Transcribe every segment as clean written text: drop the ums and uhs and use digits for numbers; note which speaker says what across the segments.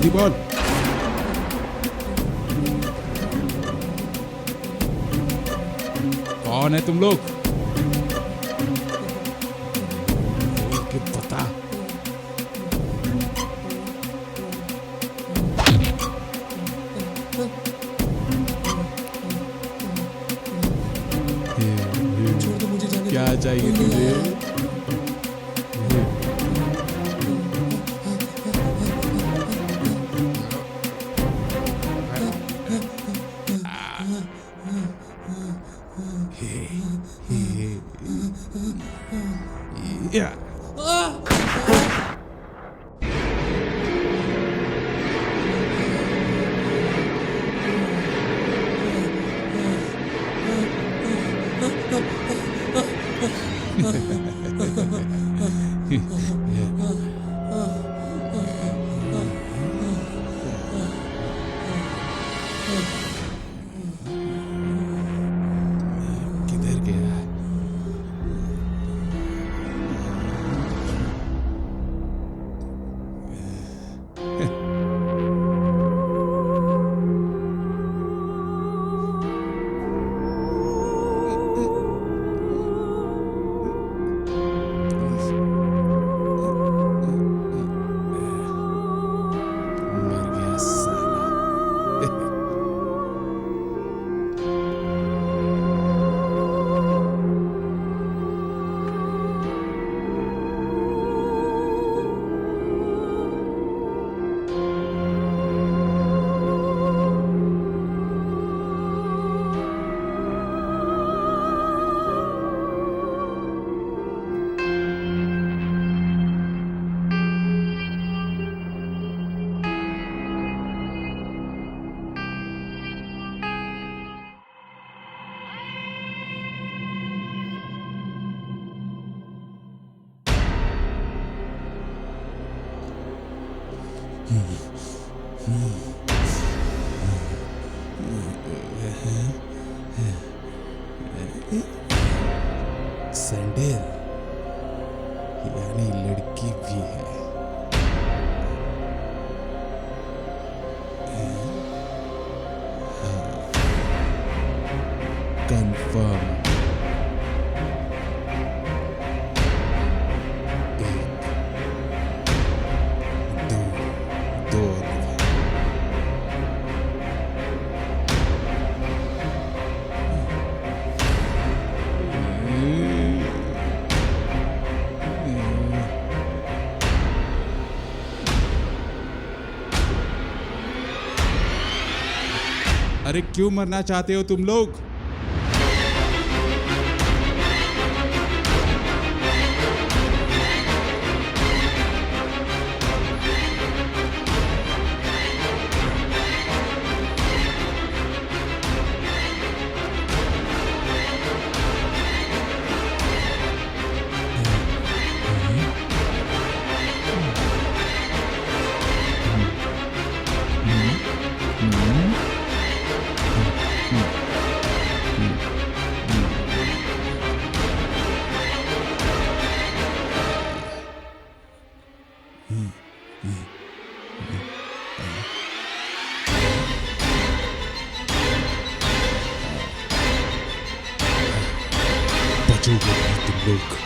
Speaker 1: जल्दी बोल। कौन है तुम लोग? बोल के बता।
Speaker 2: छोड़ दो मुझे जाने
Speaker 1: क्या
Speaker 2: दो।
Speaker 1: चाहिए
Speaker 2: कोई नहीं
Speaker 1: तुझे?
Speaker 2: आया।
Speaker 1: या। किधर गया? मर गया साला। सैंडल यानी लड़की भी है। कंफर्म। एक, दो, दो और लगा। अरे क्यों मरना चाहते हो तुम लोग? बचोगे नहीं तुम लोग।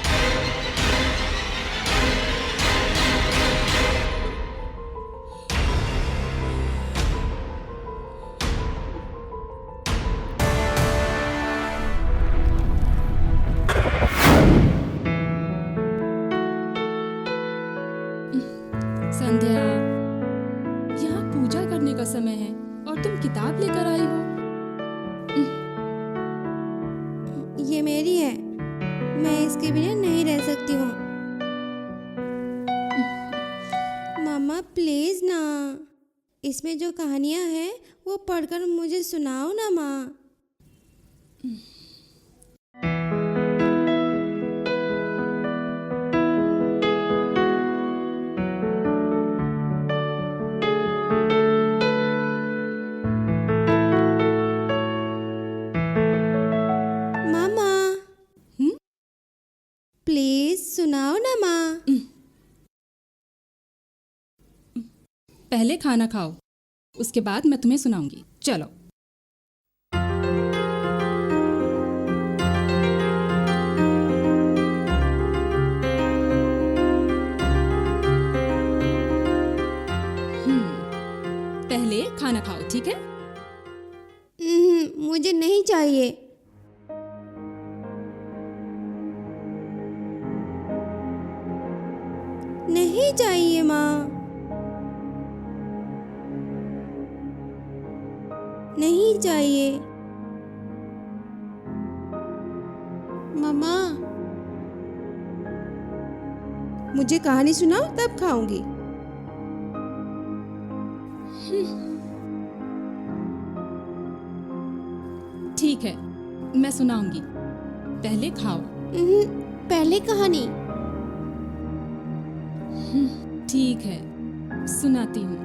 Speaker 3: संध्या, यहाँ पूजा करने का समय है और तुम किताब लेकर आई हो।
Speaker 4: ये मेरी है, मैं इसके बिना नहीं रह सकती हूँ। मामा प्लीज ना, इसमें जो कहानियाँ हैं वो पढ़कर मुझे सुनाओ ना माँ। मामा प्लीज सुनाओ ना माँ।
Speaker 3: पहले खाना खाओ, उसके बाद मैं तुम्हें सुनाऊंगी। चलो। पहले खाना खाओ, ठीक है?
Speaker 4: मुझे नहीं चाहिए। नहीं चाहिए माँ, नहीं चाहिए। मम्मा, मुझे कहानी सुनाओ तब खाऊंगी।
Speaker 3: ठीक है, मैं सुनाऊंगी, पहले खाओ।
Speaker 4: पहले कहानी।
Speaker 3: ठीक है, सुनाती हूँ।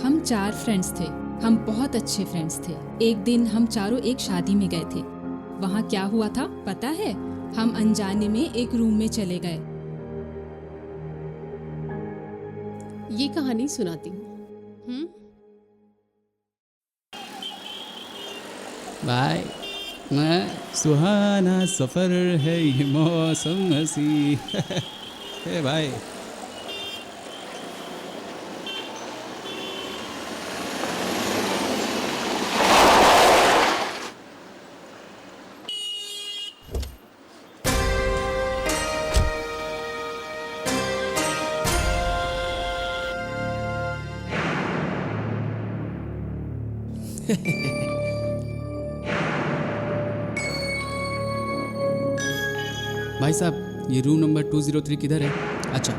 Speaker 3: हम 4 फ्रेंड्स थे। हम बहुत अच्छे फ्रेंड्स थे। एक दिन हम चारों एक शादी में गए थे। वहाँ क्या हुआ था पता है? हम अनजाने में एक रूम में चले गए।
Speaker 5: ये कहानी सुनाती हूँ।
Speaker 6: भाई मैं
Speaker 1: सुहाना सफर है ये मौसम हसी। हे भाई,
Speaker 6: भाई साहब, ये रूम नंबर 203 किधर है? अच्छा,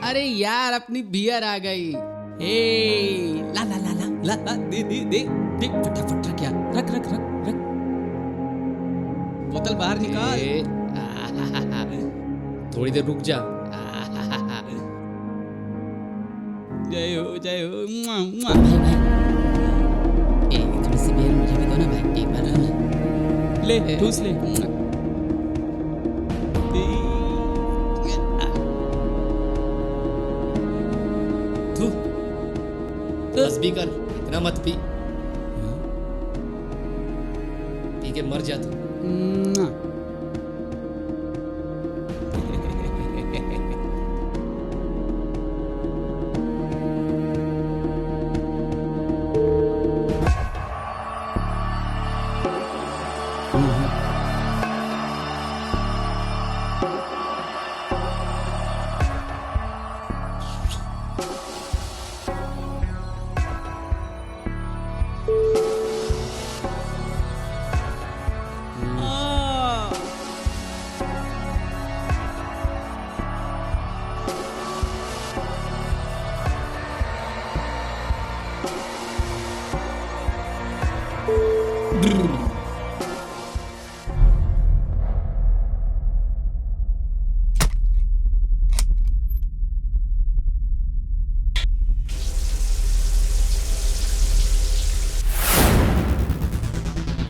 Speaker 6: अरे यार अपनी बियर आ गई। ए ला ला ला ला ला ला दे फटाफट रख यार, रख रख रख रख बोतल बाहर निकाल।
Speaker 2: थोड़ी देर रुक जा।
Speaker 6: जय हो जय हो। मुआ, मुआ।
Speaker 7: भाई भाई, थोड़ी सी बियर मुझे भी दो ना भाई, एक बार ना।
Speaker 6: ले ठूस ले।
Speaker 2: बस भी कर, इतना मत पी। पी के मर जा तू।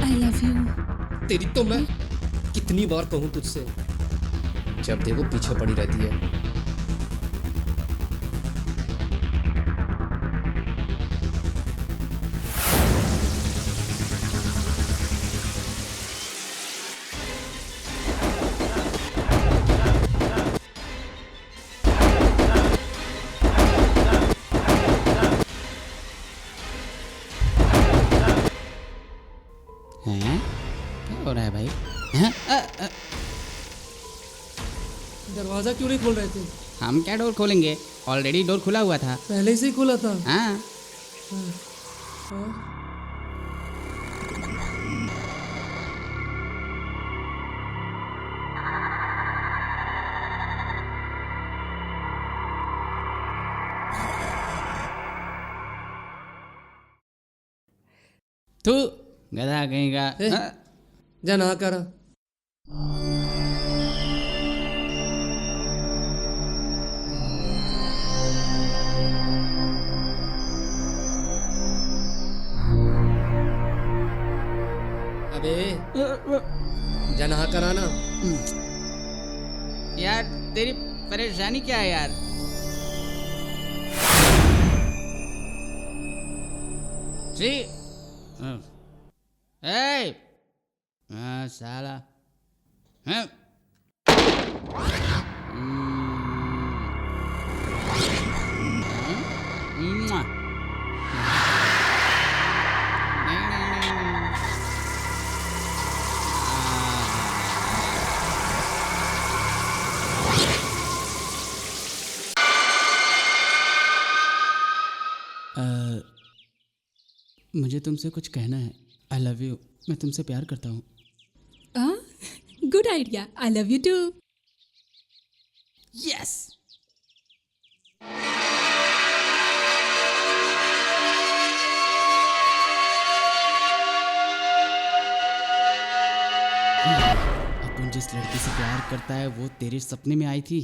Speaker 3: आई लव यू।
Speaker 2: तेरी तो मैं कितनी बार कहूं तुझसे, जब देखो पीछे पड़ी रहती है।
Speaker 6: हैं? क्या हो रहा है भाई? हैं?
Speaker 5: दरवाजा क्यों नहीं खोल रहे थे?
Speaker 6: हम क्या डोर खोलेंगे? ऑलरेडी डोर खुला हुआ था।
Speaker 5: पहले से ही खुला था।
Speaker 6: हाँ। तू गधा कहीं का।
Speaker 5: ए, जा ना कर।
Speaker 2: अबे जा नहा कर आना।
Speaker 6: यार तेरी परेशानी क्या है यार? जी ए साला हैं? मुआ। नहीं नहीं नहीं नहीं। मुझे तुमसे कुछ कहना है। I love you. मैं तुमसे प्यार करता हूँ।
Speaker 3: Good idea. I love you too.
Speaker 6: Yes. अपन जिस लड़की से प्यार करता है वो तेरे सपने में आई थी।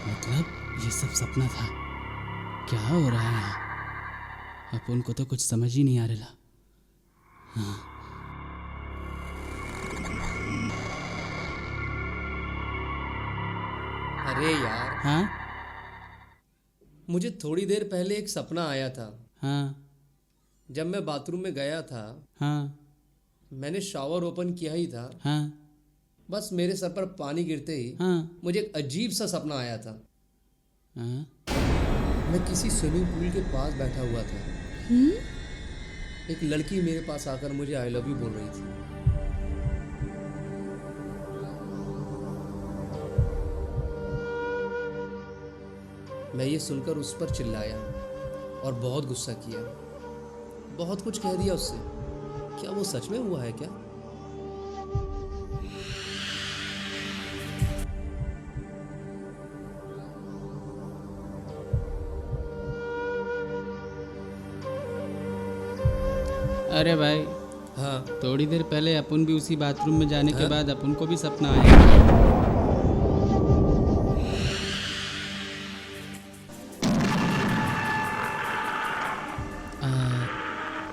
Speaker 6: मतलब ये सब सपना था? क्या हो रहा है यहाँ? अपन को तो कुछ समझ ही नहीं आ रहा।
Speaker 2: अरे यार,
Speaker 6: हाँ
Speaker 2: मुझे थोड़ी देर पहले एक सपना आया था।
Speaker 6: हाँ
Speaker 2: जब मैं बाथरूम में गया था,
Speaker 6: हाँ
Speaker 2: मैंने शावर ओपन किया ही था,
Speaker 6: हाँ
Speaker 2: बस मेरे सर पर पानी गिरते ही
Speaker 6: हाँ
Speaker 2: मुझे एक अजीब सा सपना आया था।
Speaker 6: हाँ।
Speaker 2: मैं किसी स्विमिंग पूल के पास बैठा हुआ था। एक लड़की मेरे पास आकर मुझे आई लव यू बोल रही थी। मैं ये सुनकर उस पर चिल्लाया और बहुत गुस्सा किया। बहुत कुछ कह दिया उससे। क्या वो सच में हुआ है क्या?
Speaker 6: अरे भाई,
Speaker 2: हाँ,
Speaker 6: थोड़ी देर पहले अपन भी उसी बाथरूम में जाने के बाद अपन को भी सपना आया।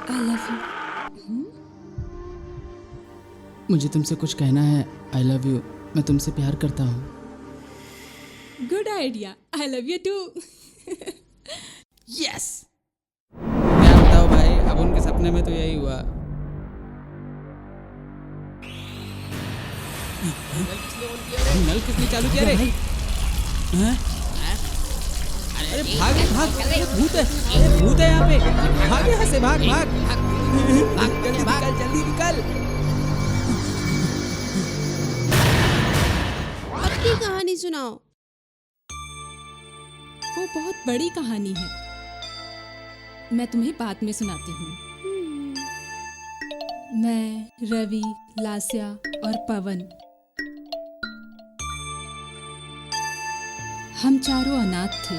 Speaker 3: I love you.
Speaker 6: मुझे तुमसे कुछ कहना है। I love you. मैं तुमसे प्यार करता हूँ।
Speaker 3: Good idea. I love you too.
Speaker 6: Yes. क्या बताओ भाई, अब उनके सपने में तो यही हुआ। नल किसने चालू किया रे? हैं? अरे भाग भाग, अरे भूत है, अरे भूत है यहाँ पे। भाग यहाँ से, भाग भाग भाग, जल्दी निकल, जल्दी निकल।
Speaker 4: अपनी कहानी सुनाओ।
Speaker 3: वो बहुत बड़ी कहानी है, मैं तुम्हें बाद में सुनाती हूँ। मैं, रवि, लास्या और पवन, हम चारों अनाथ थे।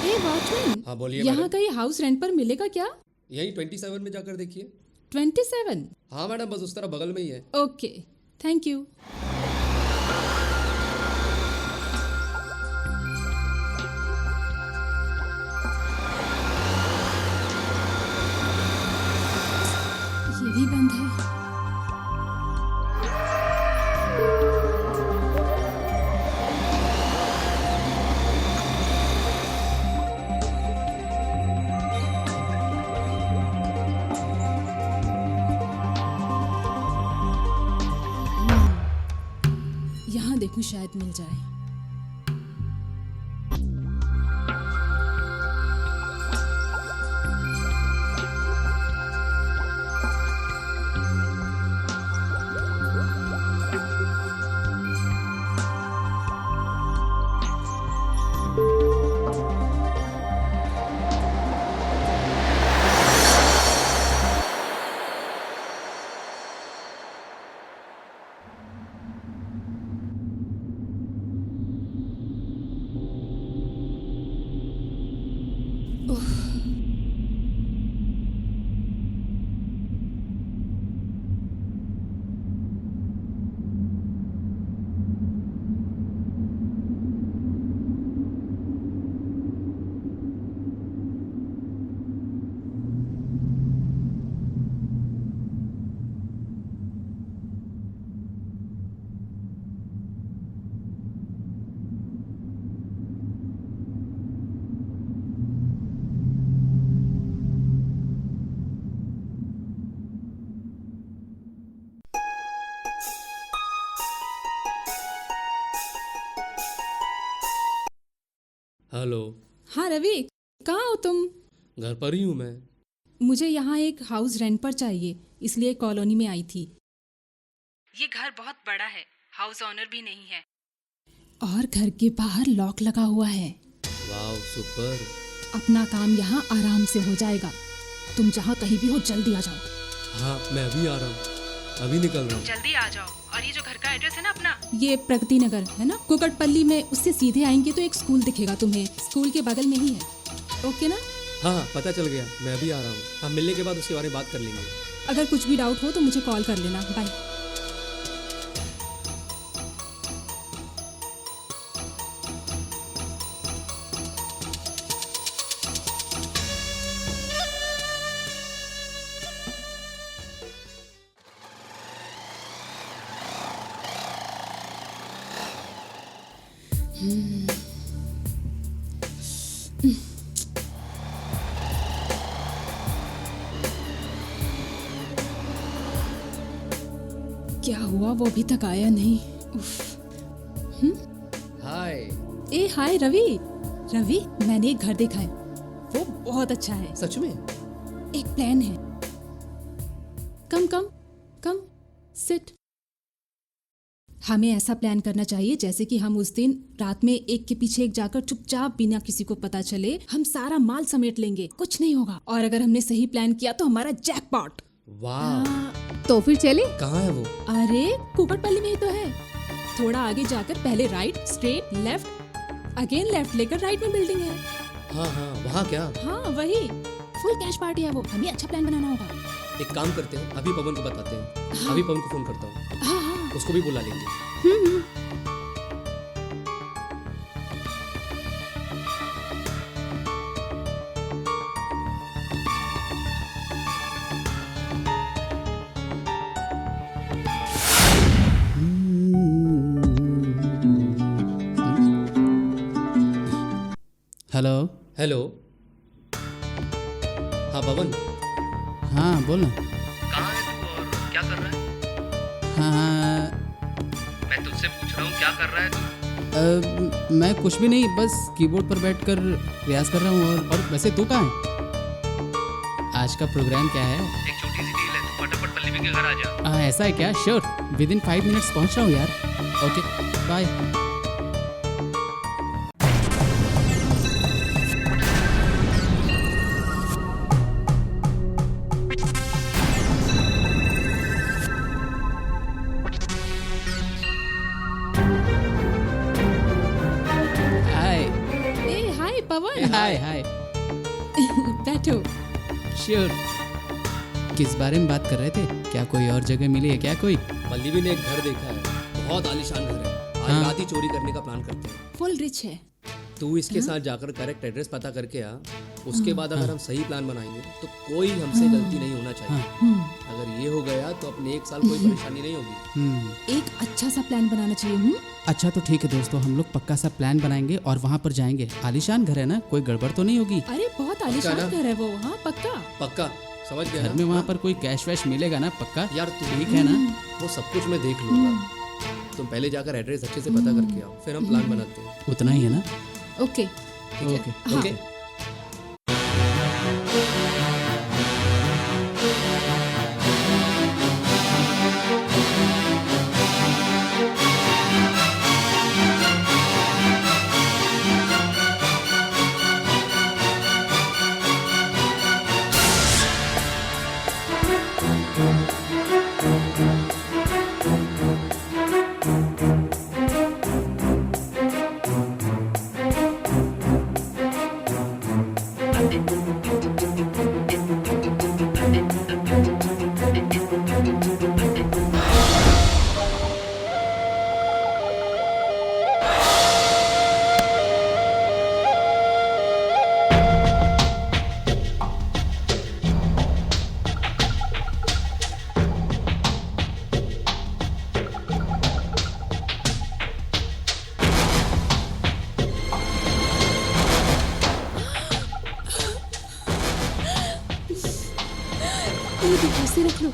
Speaker 3: हे वॉचमैन,
Speaker 2: हाँ बोलिए
Speaker 3: यहाँ
Speaker 2: मैडम।
Speaker 3: कहीं हाउस रेंट पर मिलेगा क्या?
Speaker 2: यही 27 में जाकर देखिए।
Speaker 3: 27?
Speaker 2: हाँ मैडम, बस उस तरह बगल में ही है।
Speaker 3: Okay, thank you. ये भी बंद है। यहाँ देखूं, शायद मिल जाए।
Speaker 2: हेलो।
Speaker 3: हाँ रवि, कहाँ हो तुम?
Speaker 2: घर पर ही हूँ मैं।
Speaker 3: मुझे यहाँ एक हाउस रेंट पर चाहिए, इसलिए कॉलोनी में आई थी। ये घर बहुत बड़ा है, हाउस ओनर भी नहीं है और घर के बाहर लॉक लगा हुआ है।
Speaker 2: वाह सुपर।
Speaker 3: अपना काम यहाँ आराम से हो जाएगा। तुम जहाँ कहीं भी हो जल्दी आ जाओ।
Speaker 2: हाँ मैं अभी आ रहा हूँ, अभी निकल रहा हूँ।
Speaker 3: जल्दी आ जाओ। और ये जो घर का एड्रेस है ना अपना, ये प्रगति नगर है ना, कुकटपल्ली में। उससे सीधे आएंगे तो एक स्कूल दिखेगा तुम्हें, स्कूल के बगल में ही है। ओके ना?
Speaker 2: हाँ पता चल गया, मैं अभी आ रहा हूँ। हम मिलने के बाद उसके बारे में बात कर लेंगे।
Speaker 3: अगर कुछ भी डाउट हो तो मुझे कॉल कर लेना। बाय। क्या हुआ, वो अभी तक आया नहीं। उफ।
Speaker 2: हाय।
Speaker 3: ए हाय रवि। रवि, मैंने एक घर देखा है, वो बहुत अच्छा है।
Speaker 2: सच में?
Speaker 3: एक प्लान है। कम कम कम सिट। हमें ऐसा प्लान करना चाहिए जैसे कि हम उस दिन रात में एक के पीछे एक जाकर चुपचाप बिना किसी को पता चले हम सारा माल समेट लेंगे, कुछ नहीं होगा। और अगर हमने सही प्लान किया तो हमारा जैकपॉट।
Speaker 2: वाह।
Speaker 5: तो फिर चले?
Speaker 2: कहाँ है वो?
Speaker 3: अरे कुकटपल्ली में ही तो है। थोड़ा आगे जाकर पहले right, straight, left, again left लेकर राइट में बिल्डिंग है।
Speaker 2: हाँ हाँ वहाँ क्या?
Speaker 3: हाँ वही, फुल कैश पार्टी है वो। हमें अच्छा प्लान बनाना होगा।
Speaker 2: एक काम करते हैं, अभी पवन को बताते हैं।
Speaker 3: हाँ।
Speaker 2: अभी पवन को फोन करता हूँ,
Speaker 3: हाँ हाँ।
Speaker 2: उसको भी बुला लेंगे।
Speaker 1: हेलो।
Speaker 2: हेलो। हाँ पवन।
Speaker 1: हाँ बोल ना।
Speaker 2: कहाँ है तू और क्या कर रहा है?
Speaker 1: हाँ
Speaker 2: मैं तुझसे पूछ रहा हूँ क्या कर रहा है तू?
Speaker 1: मैं कुछ भी नहीं, बस कीबोर्ड पर बैठकर प्रयास कर रहा हूँ। और वैसे तू कहाँ है? आज का प्रोग्राम क्या है?
Speaker 2: एक छोटी सी डील है, तू फटाफट पल्लवी के घर आ जा।
Speaker 1: ऐसा है क्या? श्योर, विद इन 5 मिनट्स पहुँच रहा हूँ यार। Okay bye.
Speaker 3: Pawan.
Speaker 1: Hi hi.
Speaker 3: बैठो।
Speaker 1: श्योर। किस बारे में बात कर रहे थे? क्या कोई और जगह मिली है क्या कोई?
Speaker 2: पल्लवी ने एक घर देखा है, बहुत आलीशान घर है। आज
Speaker 1: हाँ।
Speaker 2: रात ही चोरी करने का प्लान करते हैं।
Speaker 3: फुल रिच है।
Speaker 2: तू इसके साथ जाकर करेक्ट एड्रेस पता करके आ। उसके बाद अगर हम सही प्लान बनाएंगे तो कोई हमसे गलती नहीं होना चाहिए। अगर ये हो गया तो अपने 1 साल कोई परेशानी नहीं होगी।
Speaker 3: एक अच्छा सा प्लान बनाना चाहिए।
Speaker 1: अच्छा तो ठीक है दोस्तों, हम लोग पक्का सा प्लान बनाएंगे और वहाँ पर जाएंगे। आलीशान घर है ना, कोई गड़बड़ तो नहीं होगी?
Speaker 3: अरे बहुत आलीशान
Speaker 2: ना?
Speaker 3: घर है वो। हाँ पक्का।
Speaker 2: पक्का समझ गया
Speaker 1: घर
Speaker 2: ना?
Speaker 1: में वहाँ पर कोई कैश वैश मिलेगा ना? पक्का
Speaker 2: यार तू
Speaker 1: ठीक है ना?
Speaker 2: वो सब कुछ मैं देख लूंगा। तुम पहले जाकर एड्रेस अच्छे से पता करके आओ, फिर हम प्लान बनाते हैं।
Speaker 1: उतना ही है ना?
Speaker 3: ओके।
Speaker 2: ठीक है?
Speaker 1: Okay
Speaker 2: okay.
Speaker 5: ऐसे रख लो।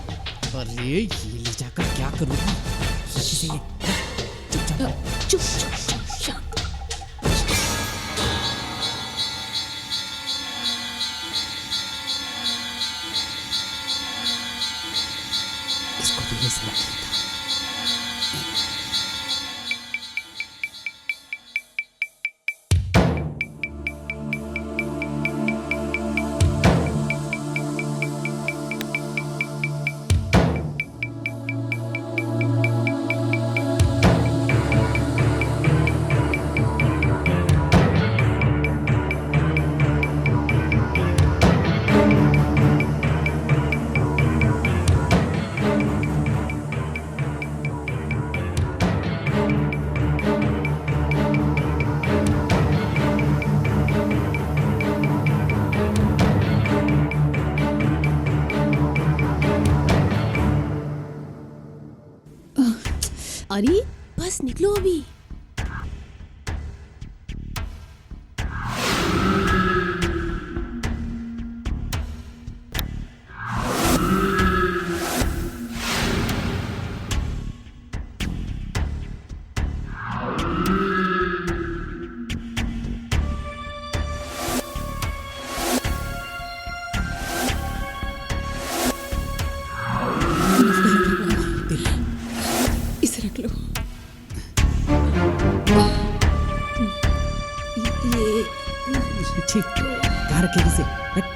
Speaker 6: अरे ये ले जाकर क्या करूँगा? अच्छे से ये चुपचाप
Speaker 5: चुप चुप चुप शांत।
Speaker 6: इसको भी ऐसे रख लेता हूँ।
Speaker 5: अरे बस निकलो अभी। इसे रख लो। ये
Speaker 6: ठीक कहाँ रखेगी से रख।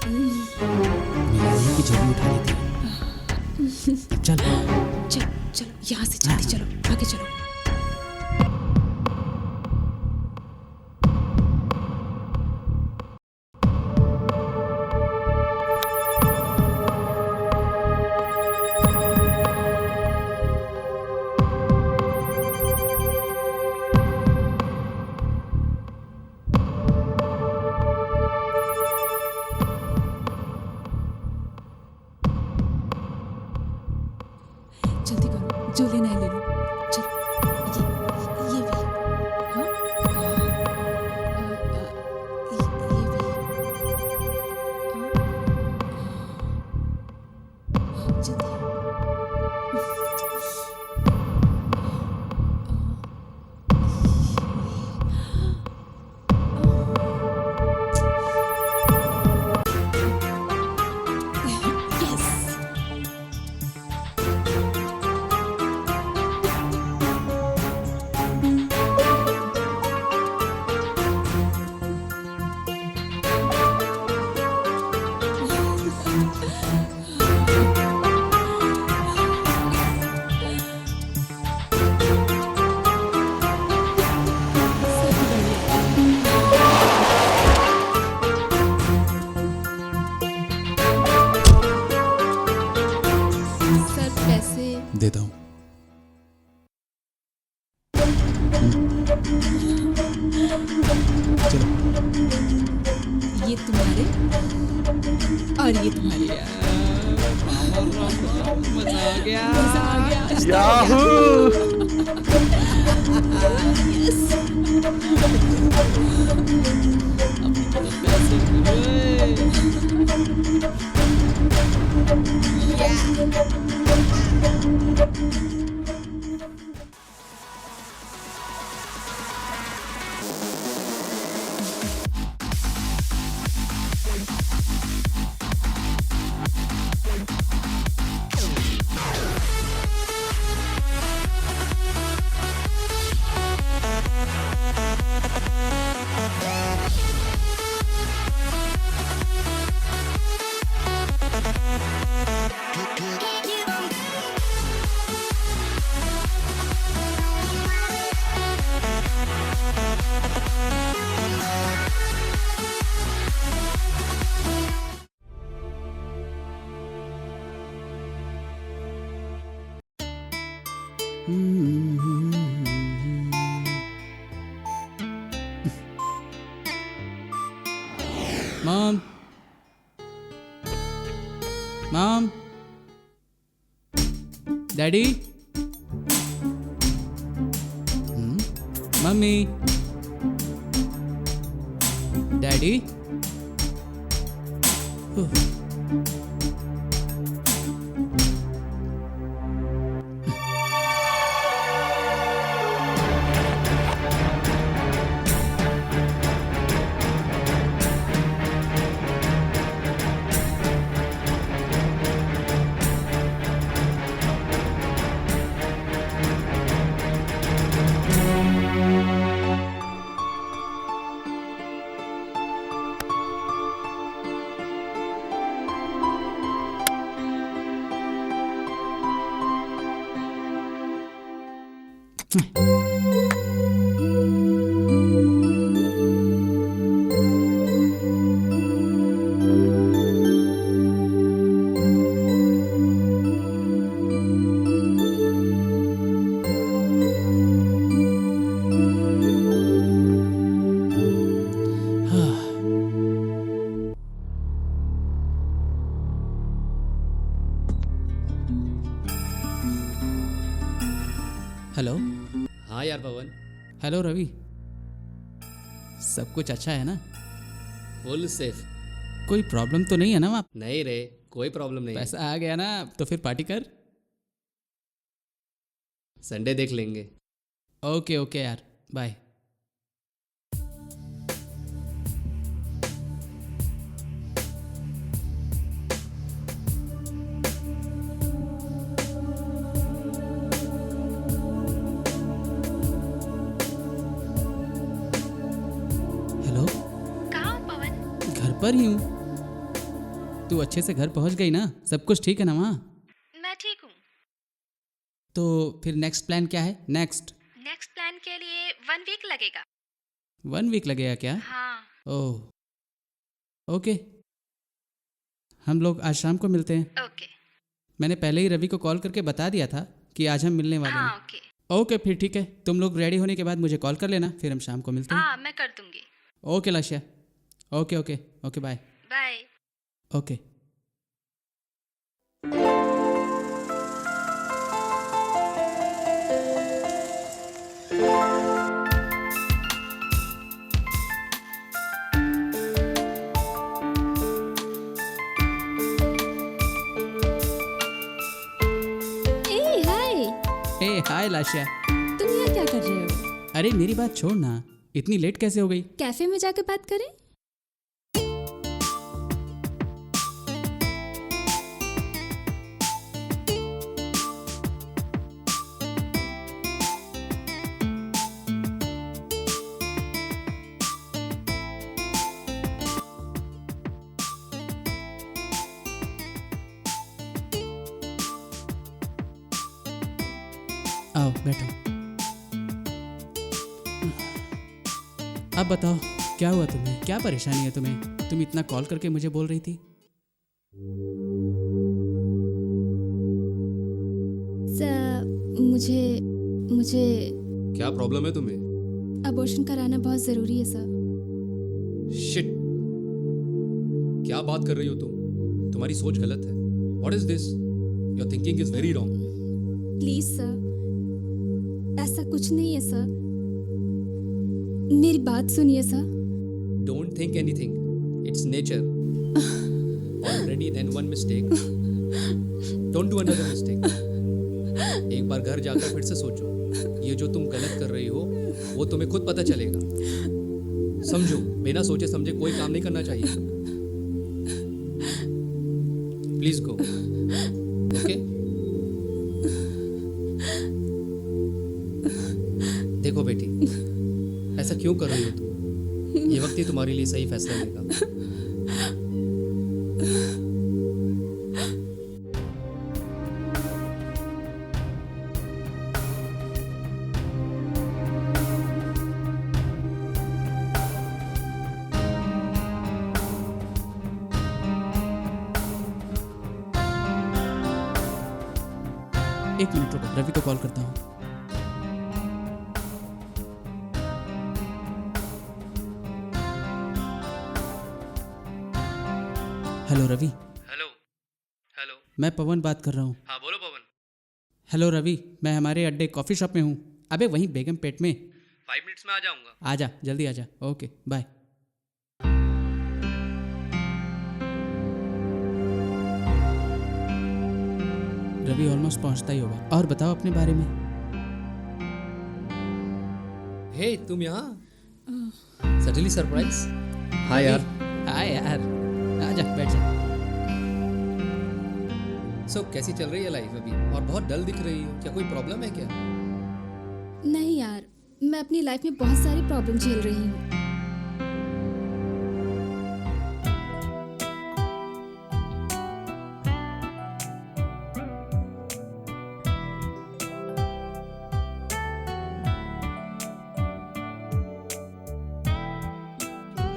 Speaker 6: मेरी वही की झोली उठा लेती है। चल
Speaker 3: चलो चलो यहाँ से जल्दी चलो, आगे चलो। जल्दी करो, जो लेना है ले लो। चलो ये भी। हाँ ये भी। जल्दी।
Speaker 4: सर पैसे।
Speaker 1: देता हूँ।
Speaker 3: ये तुम्हारे और ये तुम्हारे।
Speaker 6: मजा आ गया।
Speaker 3: मजा आ गया।
Speaker 1: Mom, mom, daddy, mummy, daddy. Hello.
Speaker 2: हाँ यार पवन,
Speaker 1: हेलो रवि, सब कुछ अच्छा है ना?
Speaker 2: Full safe.
Speaker 1: कोई प्रॉब्लम तो नहीं है ना वहाँ?
Speaker 2: नहीं रे, कोई प्रॉब्लम नहीं है।
Speaker 1: पैसा आ गया ना, तो फिर पार्टी कर।
Speaker 2: संडे देख लेंगे।
Speaker 1: ओके ओके यार, बाय। हेलो।
Speaker 3: कहाँ हो पवन?
Speaker 1: घर पर ही हूँ। तू अच्छे से घर पहुँच गई ना? सब कुछ ठीक है ना वहाँ?
Speaker 3: मैं ठीक हूँ।
Speaker 1: तो फिर नेक्स्ट प्लान क्या है? नेक्स्ट
Speaker 3: प्लान के लिए 1 वीक लगेगा।
Speaker 1: 1 वीक लगेगा क्या?
Speaker 3: हाँ।
Speaker 1: ओह ओके, हम लोग आज शाम को मिलते हैं।
Speaker 3: ओके।
Speaker 1: मैंने पहले ही रवि को कॉल करके बता दिया था कि आज हम मिलने वाले हैं।
Speaker 3: ओके।
Speaker 1: ओके फिर ठीक है, तुम लोग रेडी होने के बाद मुझे कॉल कर लेना, फिर हम शाम को मिलते हैं।
Speaker 3: मैं कर दूंगी।
Speaker 1: Okay Lashia, okay okay okay, bye.
Speaker 3: Bye.
Speaker 1: Okay. Hey hi Lashia.
Speaker 3: तुम यहाँ क्या कर रहे हो?
Speaker 1: अरे मेरी बात छोड़ ना, इतनी लेट कैसे हो गई?
Speaker 3: कैफे में जाकर बात करें?
Speaker 1: आओ बैठो। अब बताओ क्या हुआ तुम्हें? क्या परेशानी है तुम्हें? तुम इतना कॉल करके मुझे बोल रही थी।
Speaker 3: मुझे मुझे
Speaker 2: क्या प्रॉब्लम है तुम्हें?
Speaker 3: अबॉर्शन कराना बहुत ज़रूरी है सर।
Speaker 2: शिट, क्या बात कर रही हो तुम? तुम्हारी सोच गलत है। What is this? Your thinking is very wrong.
Speaker 3: Please sir, ऐसा कुछ नहीं है सर, मेरी बात सुनिए sir.
Speaker 2: Don't think anything, it's nature. Already then one mistake, don't do another mistake. एक बार घर जाकर फिर से सोचो, ये जो तुम गलत कर रही हो वो तुम्हें खुद पता चलेगा। समझो, बिना सोचे समझे कोई काम नहीं करना चाहिए। Please go. ओके? देखो बेटी, ऐसा क्यों कर रही हो तुम? ये वक्त ही तुम्हारे लिए सही फैसला लेगा।
Speaker 1: एक मिनट रुको, रवि को कॉल करता हूँ। हेलो रवि।
Speaker 2: हेलो। हेलो।
Speaker 1: मैं पवन बात कर रहा हूँ।
Speaker 2: हाँ बोलो पवन।
Speaker 1: हेलो रवि, मैं हमारे अड्डे कॉफ़ी शॉप में हूँ। अबे वहीं बेगम पेट में।
Speaker 2: 5 मिनट्स में आ जाऊंगा।
Speaker 1: आजा, जल्दी आजा। Okay bye. रवि ऑलमोस्ट पहुंचता ही होगा। और बताओ अपने बारे में।
Speaker 2: हे तुम यहाँ? Suddenly surprise. हाय यार।
Speaker 1: हाय यार, आजा बैठ जा।
Speaker 2: सो कैसी चल रही है लाइफ अभी? और बहुत डल दिख रही हो, क्या कोई प्रॉब्लम है क्या?
Speaker 3: नहीं यार, मैं अपनी लाइफ में बहुत सारी प्रॉब्लम झेल रही हूँ।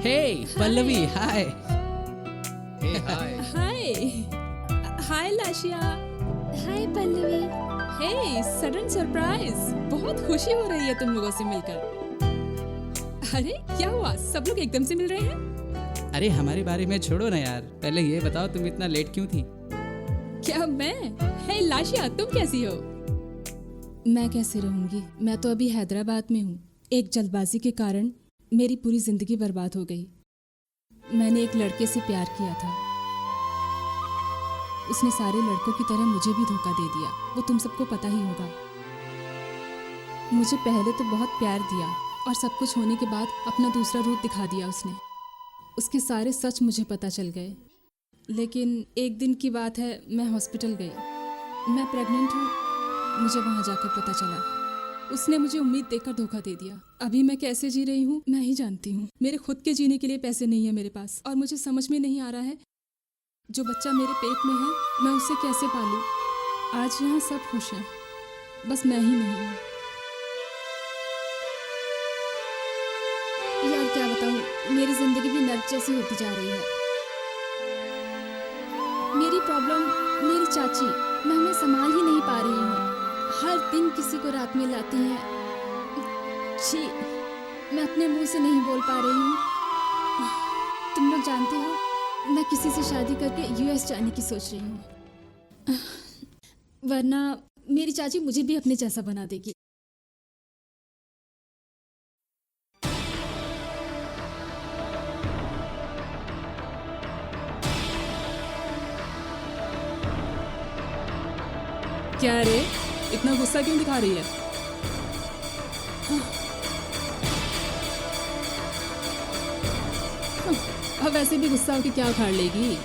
Speaker 6: हे पल्लवी हाय।
Speaker 2: Hey, hi.
Speaker 3: हाय हाय लाशिया।
Speaker 4: हाय पल्लवी।
Speaker 3: हे सडन सरप्राइज, बहुत खुशी हो रही है तुम लोगों से मिलकर। अरे क्या हुआ, सब लोग एकदम से मिल रहे हैं?
Speaker 6: अरे हमारे बारे में छोड़ो ना यार, पहले ये बताओ तुम इतना लेट क्यों थी?
Speaker 3: क्या मैं? हे लाशिया, तुम कैसी हो? मैं कैसे रहूंगी, मैं तो अभी हैदराबाद में हूँ। एक जल्दबाजी के कारण मेरी पूरी जिंदगी बर्बाद हो गई। मैंने एक लड़के से प्यार किया था, उसने सारे लड़कों की तरह मुझे भी धोखा दे दिया, वो तुम सबको पता ही होगा। मुझे पहले तो बहुत प्यार दिया और सब कुछ होने के बाद अपना दूसरा रूप दिखा दिया उसने। उसके सारे सच मुझे पता चल गए। लेकिन एक दिन की बात है, मैं हॉस्पिटल गई, मैं प्रेग्नेंट हूँ। मुझे वहाँ जाकर पता चला उसने मुझे उम्मीद देकर धोखा दे दिया। अभी मैं कैसे जी रही हूँ मैं ही जानती हूँ। मेरे खुद के जीने के लिए पैसे नहीं है मेरे पास, और मुझे समझ में नहीं आ रहा है जो बच्चा मेरे पेट में है मैं उसे कैसे पालूँ। आज यहाँ सब खुश हैं, बस मैं ही नहीं हूँ।
Speaker 4: यार क्या बताऊँ, मेरी जिंदगी भी नर्क जैसी होती जा रही है। मेरी प्रॉब्लम मेरी चाची, मैं उन्हें संभाल ही नहीं पा रही हूँ। हर दिन किसी को रात में लाती हैं। छी, मैं अपने मुंह से नहीं बोल पा रही हूँ। तुम लोग जानते हो मैं किसी से शादी करके यूएस जाने की सोच रही हूँ, वरना मेरी चाची मुझे भी अपने जैसा बना देगी।
Speaker 3: क्या रे, इतना गुस्सा क्यों दिखा रही है? अब वैसे भी गुस्सा होकर क्या उखाड़ लेगी?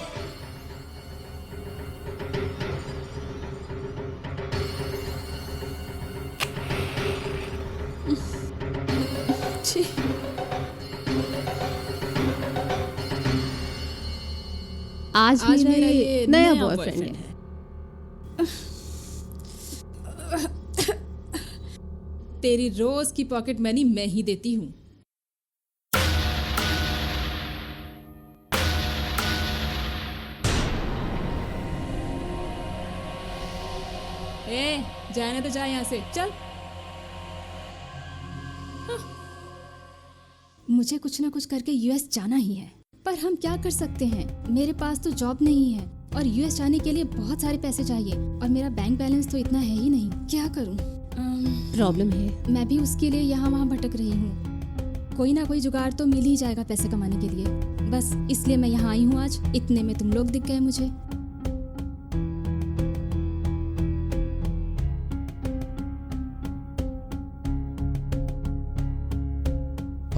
Speaker 3: छी।
Speaker 5: आज मेरा ये नया बॉयफ्रेंड है।
Speaker 3: तेरी रोज की पॉकेट मनी मैं ही देती हूँ। ए, जाने तो जा यहाँ से, चल।
Speaker 4: मुझे कुछ ना कुछ करके यूएस जाना ही है, पर हम क्या कर सकते हैं? मेरे पास तो जॉब नहीं है और यूएस जाने के लिए बहुत सारे पैसे चाहिए, और मेरा बैंक बैलेंस तो इतना है ही नहीं। क्या करूं?
Speaker 5: प्रॉब्लम है।
Speaker 4: मैं भी उसके लिए यहाँ वहाँ भटक रही हूँ। कोई ना कोई जुगाड़ तो मिल ही जाएगा पैसे कमाने के लिए। बस इसलिए मैं यहाँ आई हूँ आज। इतने में तुम लोग दिख गए मुझे।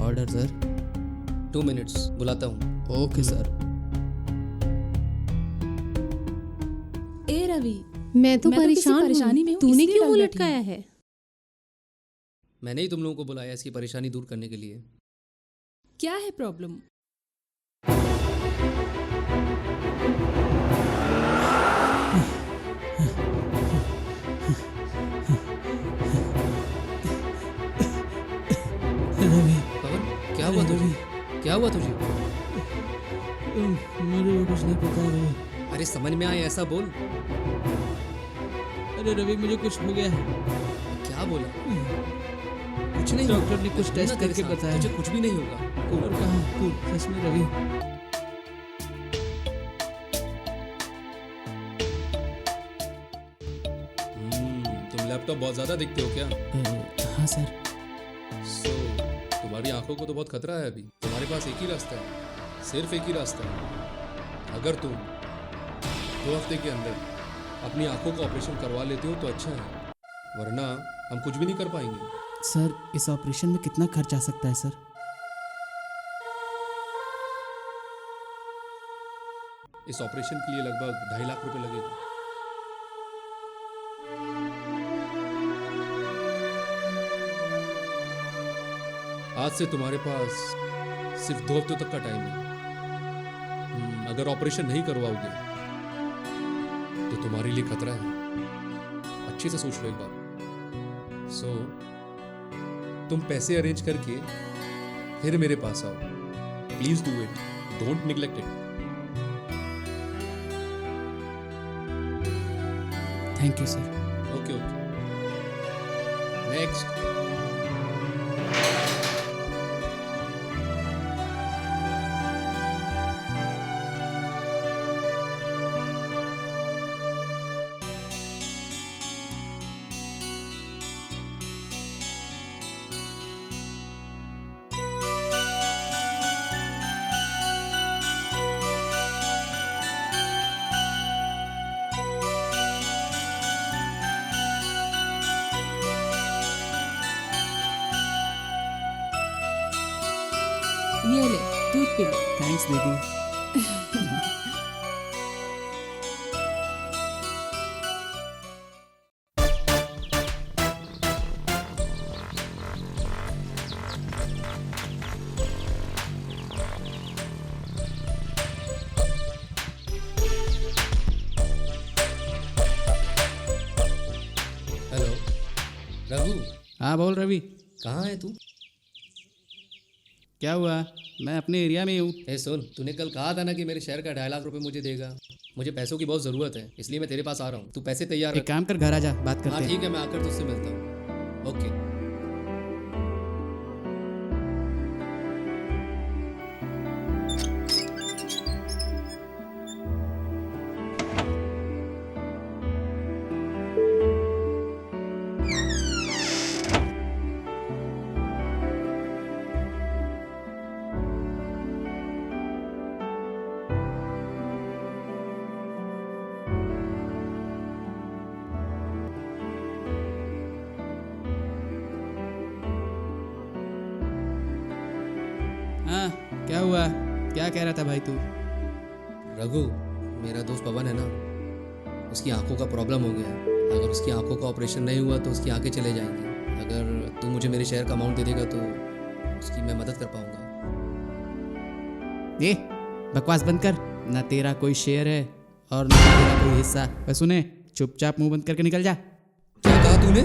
Speaker 1: Order sir.
Speaker 2: 2 minutes, बुलाता हूँ।
Speaker 1: Okay sir.
Speaker 3: ए रवि,
Speaker 5: मैं तो
Speaker 3: मैं तो किसी
Speaker 5: परेशान
Speaker 3: परेशानी
Speaker 5: हूँ।
Speaker 3: में हूँ,
Speaker 5: तूने
Speaker 3: इसलिए
Speaker 5: क्यों
Speaker 3: डर
Speaker 5: मुंह
Speaker 3: बैठी
Speaker 5: लटकाया
Speaker 3: हूँ।
Speaker 5: है?
Speaker 2: मैंने ही तुम लोगों को बुलाया इसकी परेशानी दूर करने के लिए।
Speaker 3: क्या है प्रॉब्लम?
Speaker 6: रवि,
Speaker 2: पवन, क्या हुआ तुझे? क्या हुआ तुझे?
Speaker 6: मुझे कुछ नहीं पता रवि।
Speaker 2: अरे समझ में आए ऐसा बोल।
Speaker 6: अरे रवि, मुझे कुछ हो गया है।
Speaker 2: क्या बोला? कुछ नहीं।
Speaker 6: डॉक्टर ने कुछ
Speaker 2: मैं
Speaker 6: टेस्ट
Speaker 2: ना तेरे
Speaker 6: करके
Speaker 2: साथ,
Speaker 6: बताया।
Speaker 2: तुझे कुछ भी नहीं होगा।
Speaker 6: और कहा सच में रवि?
Speaker 2: तुम लैपटॉप बहुत ज्यादा देखते हो क्या?
Speaker 6: हाँ सर।
Speaker 2: सो तुम्हारी आंखों को तो बहुत खतरा है अभी। तुम्हारे पास एक ही रास्ता है, सिर्फ एक ही रास्ता है। अगर तुम 2 हफ्ते के अंदर अपनी आंखों का ऑपरेशन करवा लेते हो तो अच्छा है, वरना हम कुछ भी नहीं कर पाएंगे।
Speaker 1: सर, इस ऑपरेशन में कितना खर्च आ सकता है सर?
Speaker 2: इस ऑपरेशन के लिए लगभग 2.5 लाख रुपए लगेगा। आज से तुम्हारे पास सिर्फ 2 हफ्तों तक का टाइम है। अगर ऑपरेशन नहीं करवाओगे तो तुम्हारे लिए खतरा है। अच्छे से सोच लो एक बार। तुम पैसे अरेंज करके फिर मेरे पास आओ। Please do it, don't neglect it.
Speaker 1: Thank you sir.
Speaker 2: Okay. Next.
Speaker 3: ये ले दूध पी ले।
Speaker 1: थैंक्स दीदी.
Speaker 2: हेलो रघु,
Speaker 1: हाँ बोल रवि.
Speaker 2: कहाँ है तू?
Speaker 1: क्या हुआ? मैं अपने एरिया में ही हूँ.
Speaker 2: ए सुन, तूने कल कहा था ना कि मेरे शहर का 2.5 लाख रुपए मुझे देगा. मुझे पैसों की बहुत ज़रूरत है, इसलिए मैं तेरे पास आ रहा हूँ. तू पैसे तैयार
Speaker 1: एक
Speaker 2: रख.
Speaker 1: काम कर, घर आ जा, बात करते
Speaker 2: हाँ
Speaker 1: हैं.
Speaker 2: ठीक है, मैं आकर तुझसे मिलता हूँ. ओके.
Speaker 1: हाँ क्या हुआ? क्या कह रहा था भाई तू?
Speaker 2: रघु, मेरा दोस्त पवन है ना, उसकी आंखों का प्रॉब्लम हो गया है. अगर उसकी आंखों का ऑपरेशन नहीं हुआ तो उसकी आंखें चले जाएंगी. अगर तू मुझे मेरे शहर का अमाउंट दे देगा तो उसकी मैं मदद कर पाऊंगा.
Speaker 1: ये बकवास बंद कर. ना तेरा कोई शेयर है और ना तेरा कोई हिस्सा. बस सुने, चुपचाप मुंह बंद करके निकल जा.
Speaker 2: क्या कहा तूने?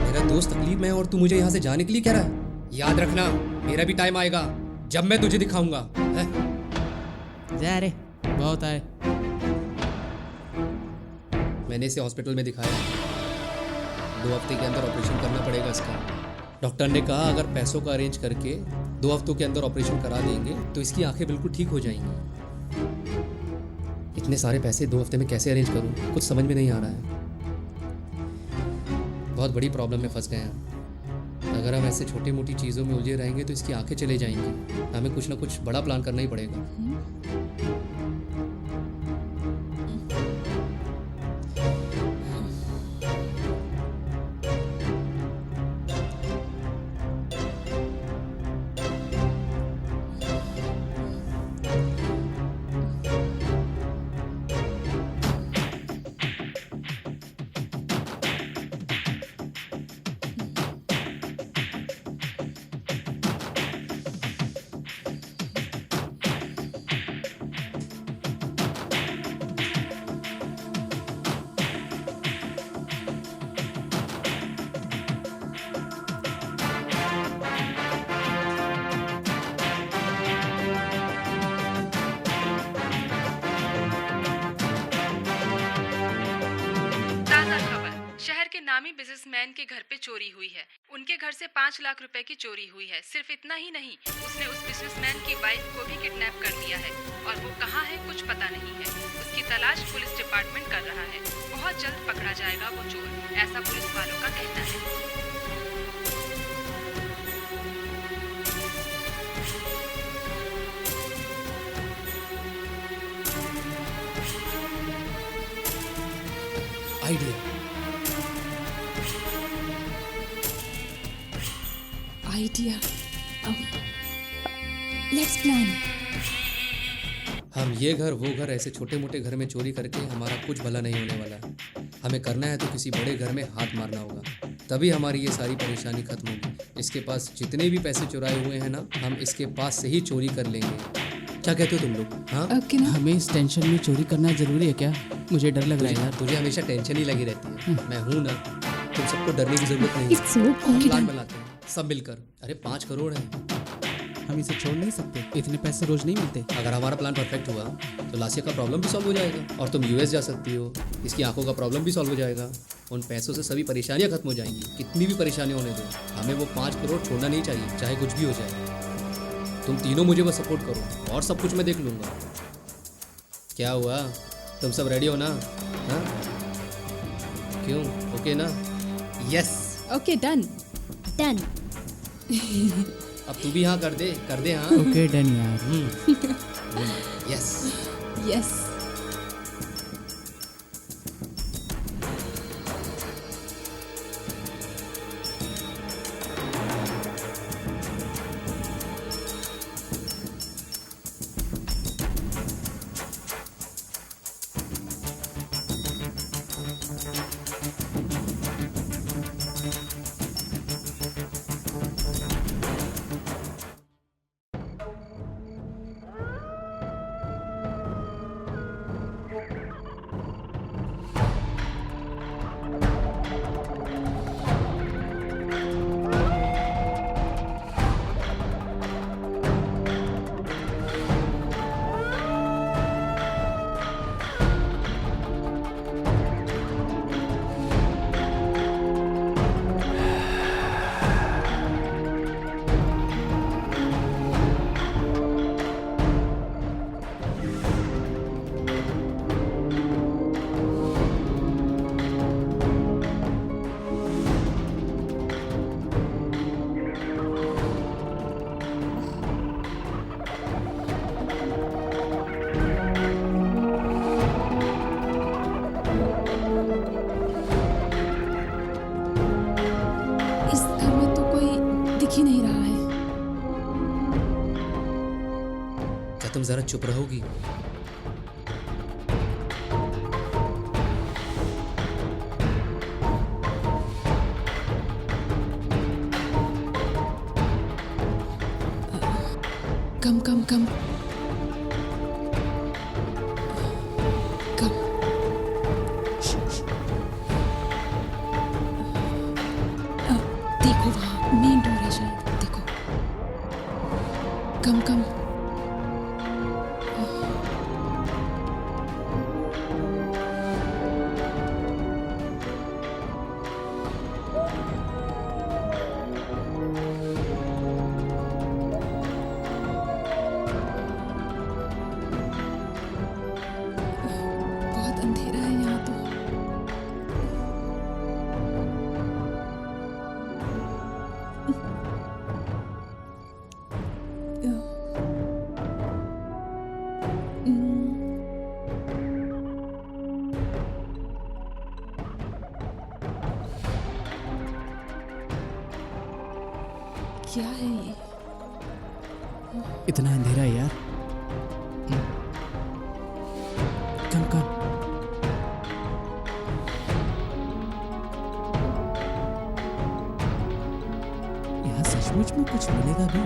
Speaker 2: मेरा दोस्त तकलीफ में है और तू मुझे यहाँ से जाने के लिए कह रहा है? याद रखना, मेरा भी टाइम आएगा जब मैं तुझे दिखाऊंगा. हैं?
Speaker 1: जा रे, बहुत आए.
Speaker 2: मैंने इसे हॉस्पिटल में दिखाया. 2 हफ्ते के अंदर ऑपरेशन करना पड़ेगा इसका. डॉक्टर ने कहा अगर पैसों का अरेंज करके 2 हफ्तों के अंदर ऑपरेशन करा देंगे तो इसकी आंखें बिल्कुल ठीक हो जाएंगी. इतने सारे पैसे 2 हफ्ते में कैसे अरेंज करूं, कुछ समझ में नहीं आ रहा है. बहुत बड़ी प्रॉब्लम में फंस गए हैं. अगर हम ऐसे छोटी मोटी चीज़ों में उलझे रहेंगे तो इसकी आंखें चले जाएंगी. हमें कुछ ना कुछ बड़ा प्लान करना ही पड़ेगा.
Speaker 3: ताज़ा खबर, शहर के नामी बिजनेसमैन के घर पे चोरी हुई है. उनके घर से 5 लाख रुपए की चोरी हुई है. सिर्फ इतना ही नहीं, उसने उस बिजनेसमैन की वाइफ को भी किडनैप कर लिया है और वो कहाँ है कुछ पता नहीं है. उसकी तलाश पुलिस डिपार्टमेंट कर रहा है. बहुत जल्द पकड़ा जाएगा वो चोर, ऐसा पुलिस वालों का कहना है.
Speaker 2: आइडिया.
Speaker 3: आइडिया. Let's plan.
Speaker 2: हम ये घर वो घर ऐसे छोटे मोटे घर में चोरी करके हमारा कुछ भला नहीं होने वाला. हमें करना है तो किसी बड़े घर में हाथ मारना होगा, तभी हमारी ये सारी परेशानी खत्म होगी. इसके पास जितने भी पैसे चुराए हुए हैं ना, हम इसके पास से ही चोरी कर लेंगे. क्या कहते हो तुम लोग? हाँ,
Speaker 1: हमें इस टेंशन में चोरी करना जरूरी है क्या? मुझे डर लग रहा है यार.
Speaker 2: तुझे हमेशा टेंशन ही लगी रहती है. मैं हूं ना, तुम सबको डरने की जरूरत नहीं है.
Speaker 5: इट्स सो
Speaker 2: प्लान बनाते हैं सब मिलकर. अरे 5 करोड़ है.
Speaker 1: हम इसे छोड़ नहीं सकते, इतने पैसे रोज नहीं मिलते।
Speaker 2: अगर हमारा प्लान परफेक्ट हुआ तो लासिया का प्रॉब्लम भी सॉल्व हो जाएगा और तुम यूएस जा सकती हो, इसकी आंखों का प्रॉब्लम भी सॉल्व हो जाएगा। उन पैसों से सभी परेशानियां खत्म हो जाएंगी, कितनी भी परेशानी होने दो। हमें वो 5 करोड़ छोड़ना नहीं चाहिए, चाहे कुछ भी हो जाए। तुम तीनों मुझे बस सपोर्ट करो और सब कुछ मैं देख लूँगा। क्या हुआ, तुम सब रेडी हो ना? हाँ, क्यों, ओके ना? Yes,
Speaker 3: okay done.
Speaker 4: डन।
Speaker 2: अब तू भी हाँ कर दे हाँ।
Speaker 1: ओके डन यार।
Speaker 2: यस।
Speaker 3: यस। इस घर में तो कोई दिख ही नहीं रहा है।
Speaker 2: क्या तुम जरा चुप रहोगी?
Speaker 3: कम कम कम कम। देखो वहाँ मेन डोर है शायद, देखो। कम कम। बहुत अंधेरा है यहाँ तो। क्या है ये?
Speaker 1: इतना अंधेरा है यार। कम कम। यहाँ सचमुच में कुछ मिलेगा भी?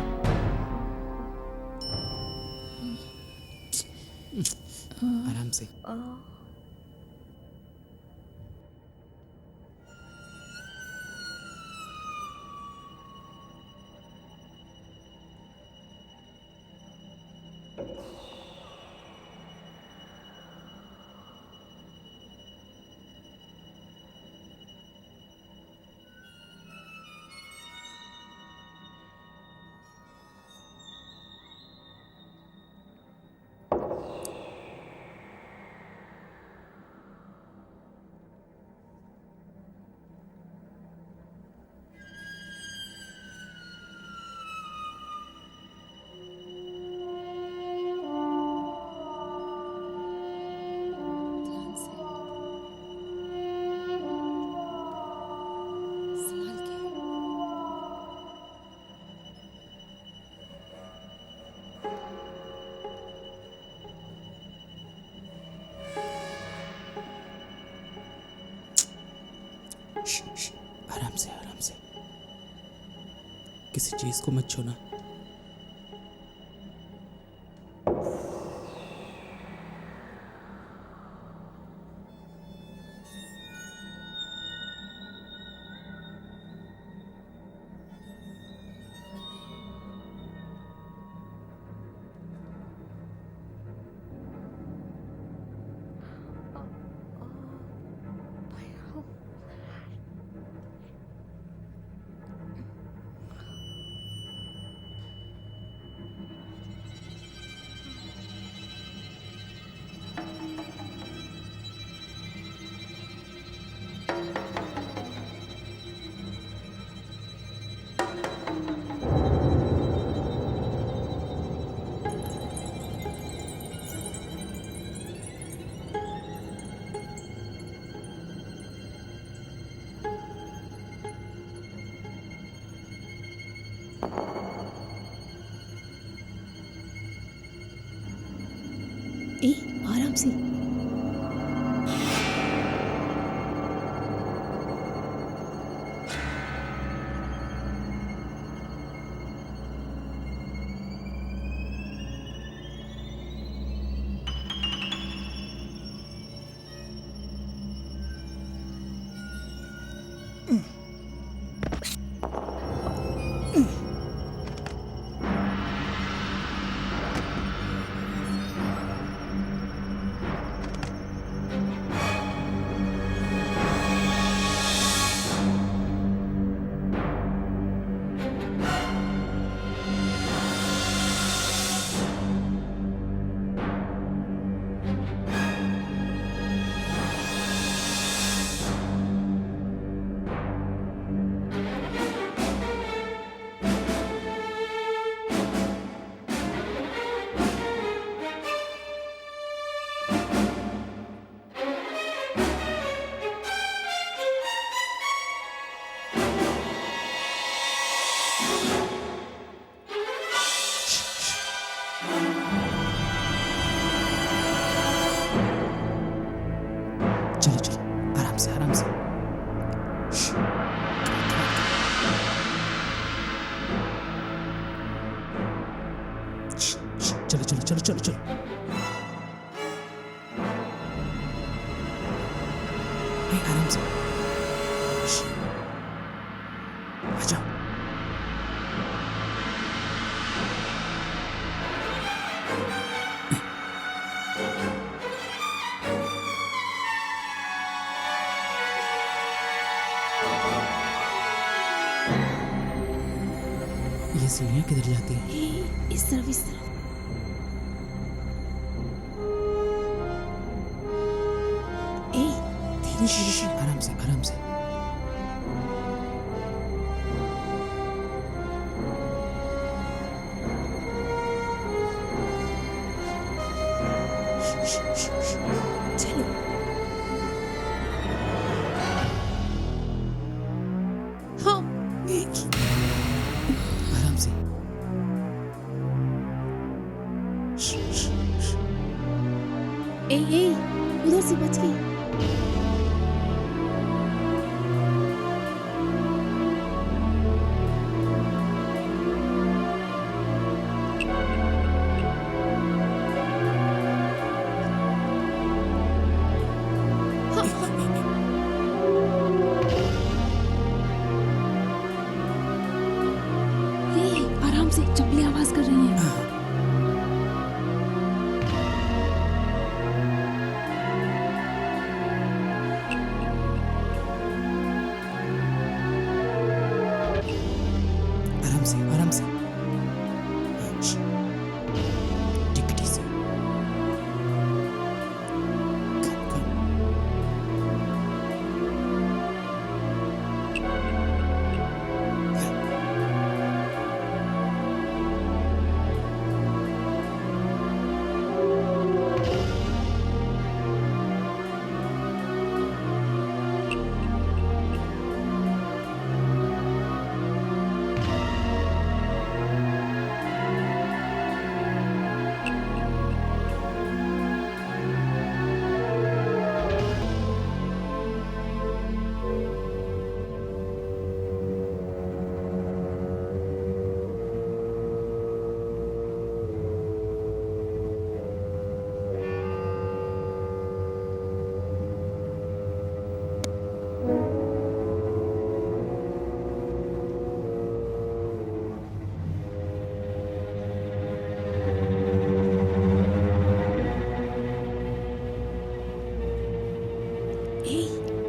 Speaker 1: आराम से।
Speaker 3: ध्यान से। संभाल के।
Speaker 1: आराम से आराम से। किसी चीज को मत छूना।
Speaker 5: ए आराम से।
Speaker 6: चलो चलो, आराम से आराम से। चलो चलो चलो चलो चलो। ए, आराम से। आ जाओ। ये सीढ़ियाँ किधर जाती हैं?
Speaker 5: ए, इस तरफ इस तरफ। ए धीरे धीरे।
Speaker 6: आराम से आराम से।
Speaker 5: चलो। हाँ
Speaker 6: आराम से।
Speaker 5: ए उधर से बच गई। आराम से, चप्पलें आवाज कर रही हैं।
Speaker 6: आराम से आराम से। टिकटी से। कम, कम।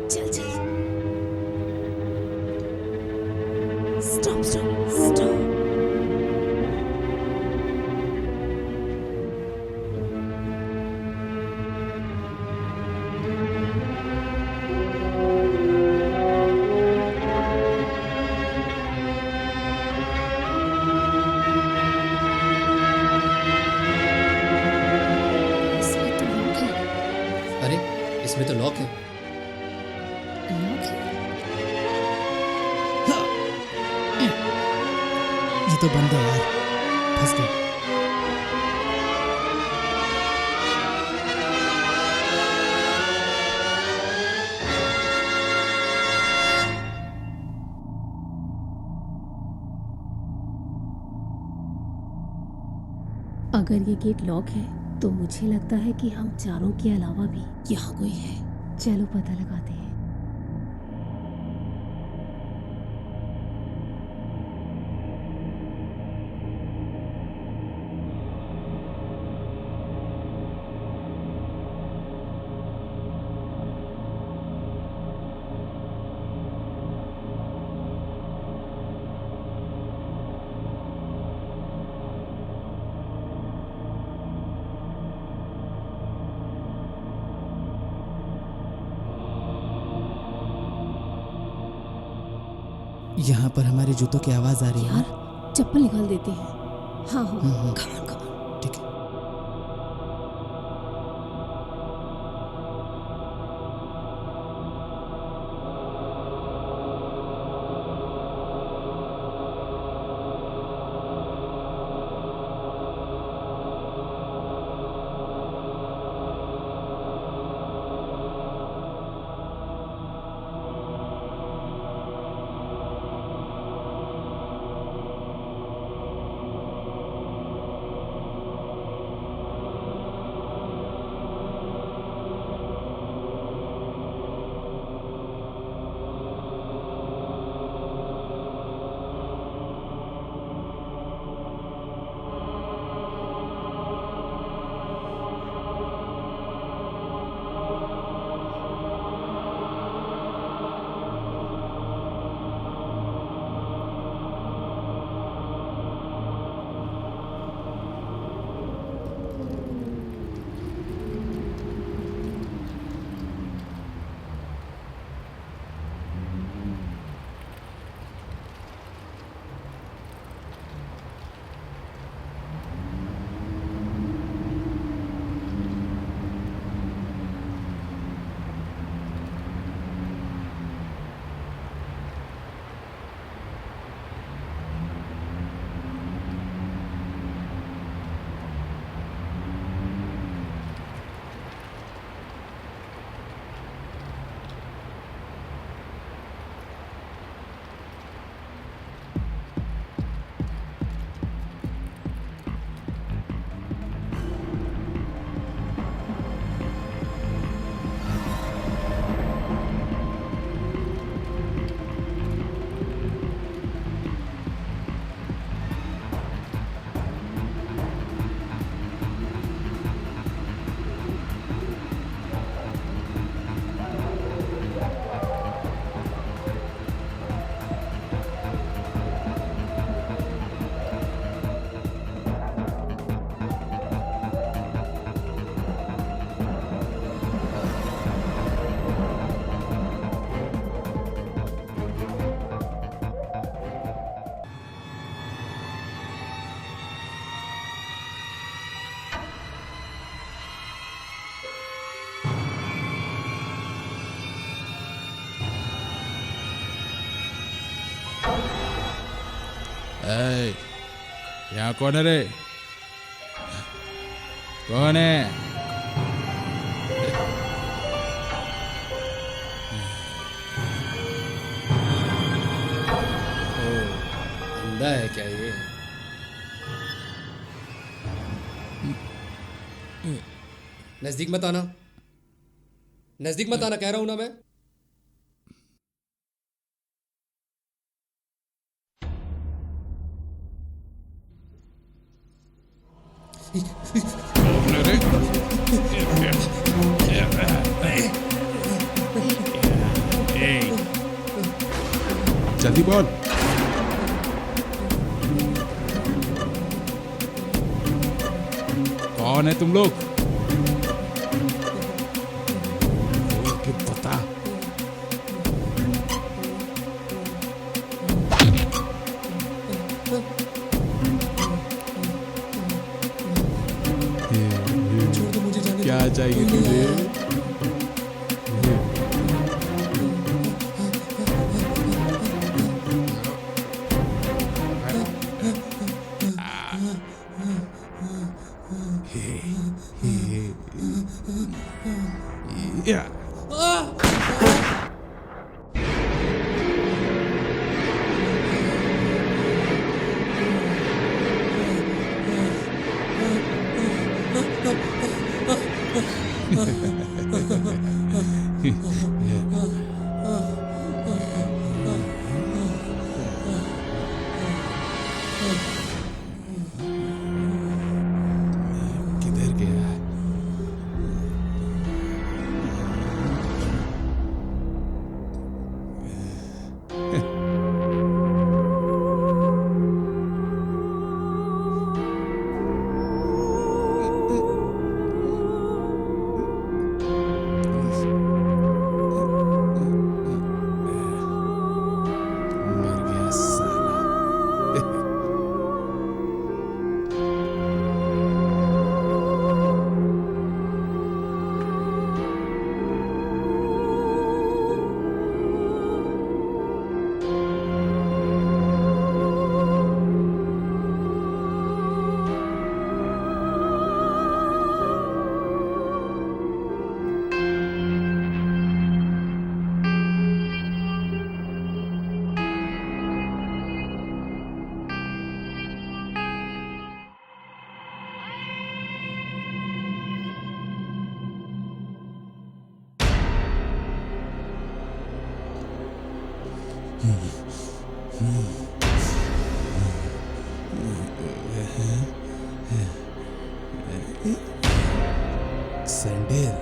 Speaker 5: चल चल। Stop stop stop.
Speaker 2: अरे इसमें तो लॉक है।
Speaker 6: ये तो बंद है यार, फंस गए।
Speaker 5: अगर ये गेट लॉक है तो मुझे लगता है कि हम चारों के अलावा भी यहाँ कोई है। चलो पता लगाते हैं।
Speaker 1: यहाँ पर हमारे जूतों की आवाज आ रही है।
Speaker 5: यार चप्पल निकाल देते हैं। हाँ हाँ
Speaker 1: हम्म।
Speaker 5: Come on come on.
Speaker 1: ठीक है।
Speaker 8: यहाँ कौन है रे? कौन है?
Speaker 2: अंधा है क्या ये? नजदीक मत आना, नजदीक मत आना कह रहा हूं ना मैं।
Speaker 8: जल्दी बोल। कौन है तुम लोग? बोल के बता।
Speaker 2: छोड़ दो मुझे जाने दो।
Speaker 8: क्या चाहिए तुझे? Yeah. किधर गया? मर गया साला। सैंडल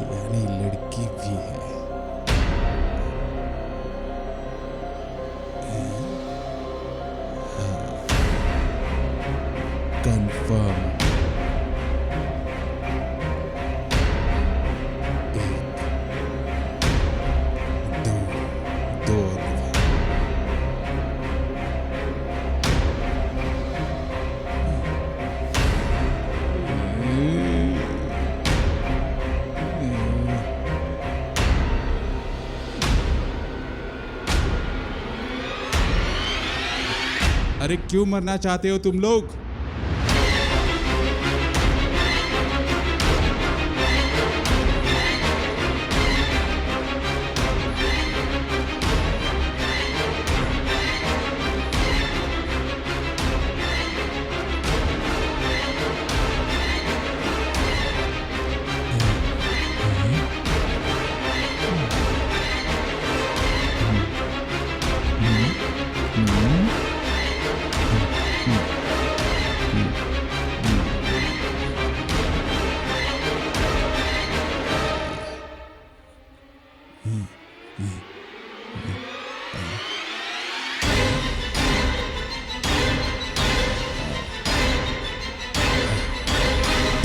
Speaker 8: यानी लड़की भी है। कंफर्म। एक, दो और अरे क्यों मरना चाहते हो तुम लोग?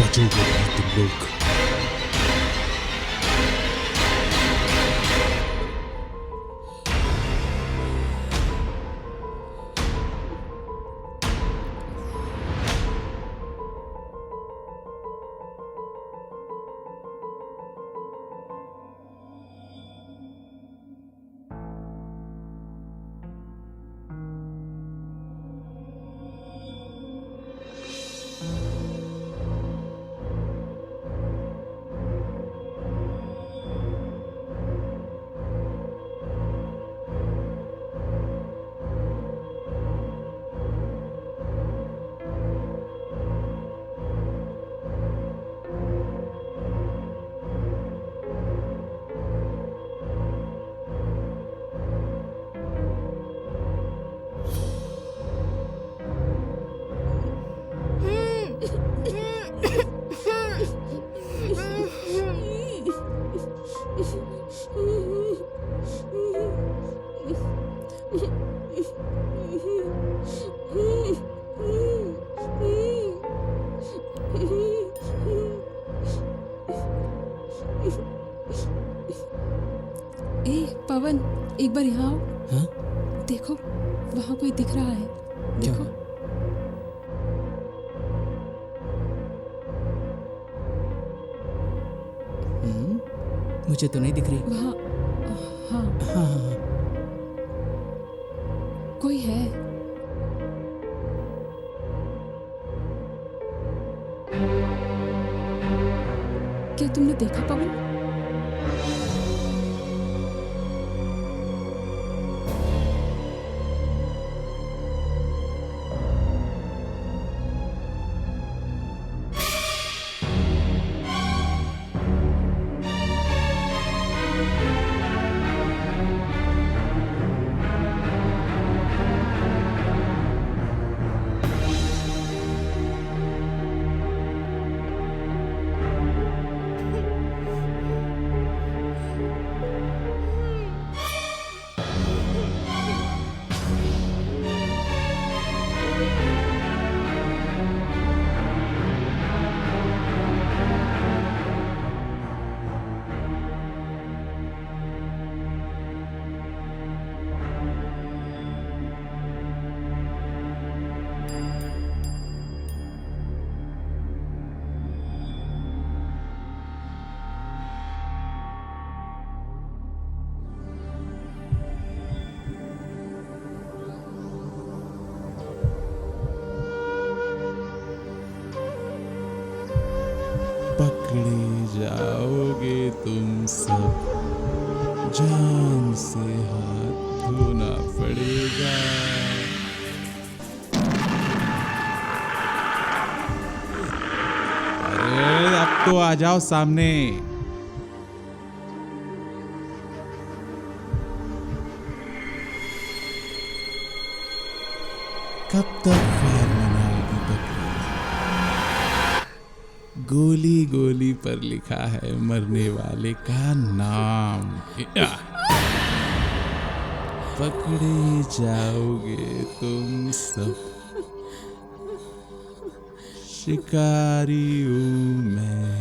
Speaker 8: बचोगे नहीं तुम लोग।
Speaker 3: पवन एक बार यहाँ आओ।
Speaker 1: हाँ?
Speaker 3: देखो वहाँ कोई दिख रहा है।
Speaker 1: क्या?
Speaker 3: देखो
Speaker 1: मुझे तो नहीं दिख रही।
Speaker 3: वहाँ। हाँ
Speaker 1: हाँ हाँ हाँ।
Speaker 3: कोई है। क्या तुमने देखा पवन?
Speaker 8: पकड़े जाओगे तुम सब, जान से हाथ धोना पड़ेगा। अरे अब तो आ जाओ सामने। कब तक हार मनाएगी बकरी? गोली गोली पर लिखा है मरने वाले का नाम। पकड़े जाओगे तुम सब, शिकारी हूं मैं।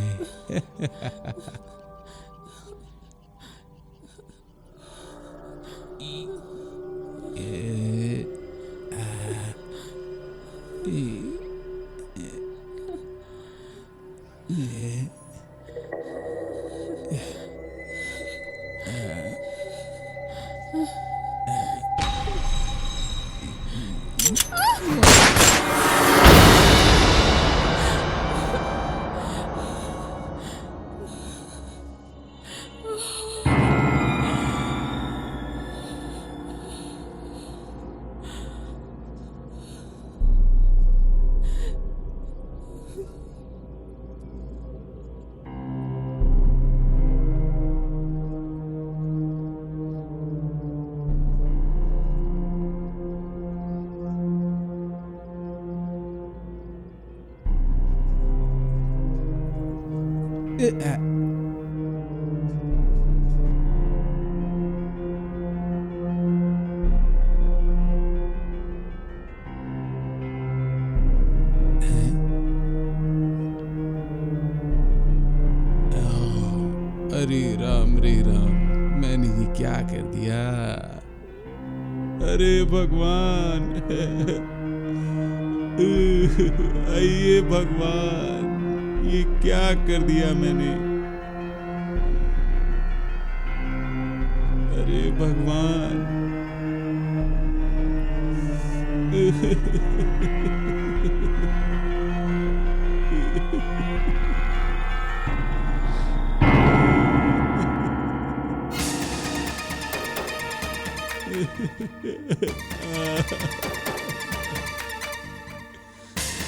Speaker 8: रे राम, मैंने ये क्या कर दिया? अरे भगवान, आइए भगवान, ये क्या कर दिया मैंने? अरे भगवान,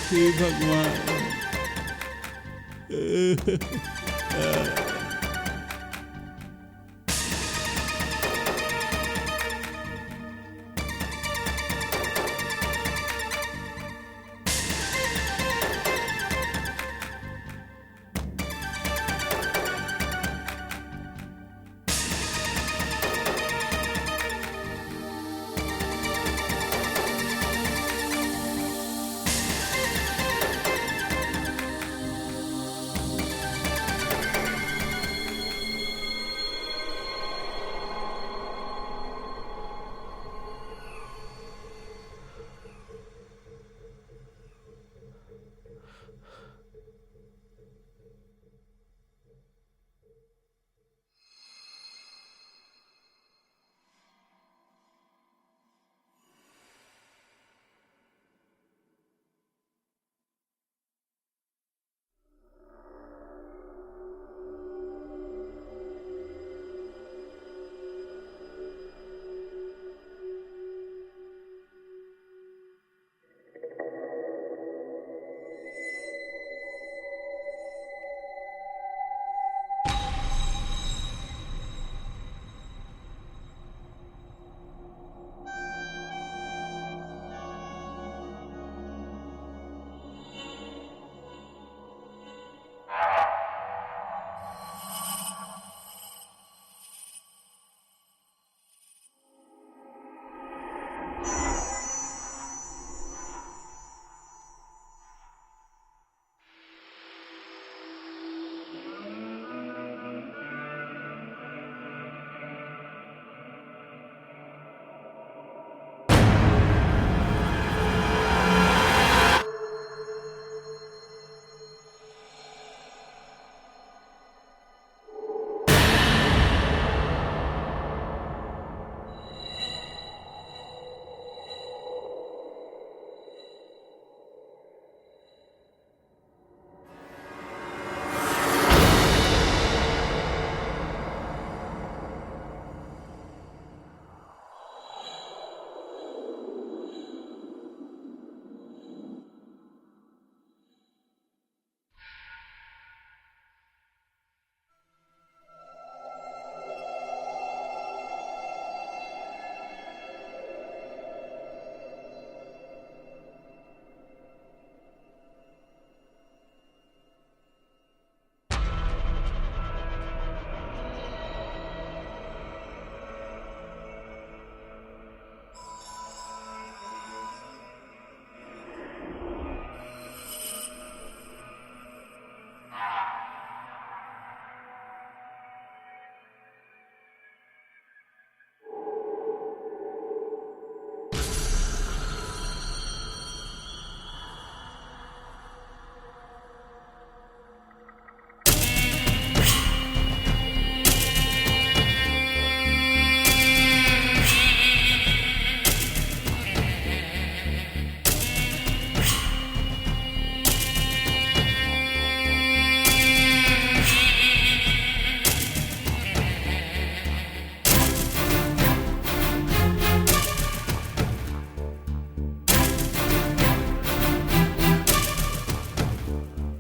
Speaker 8: हे भगवान,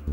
Speaker 8: अब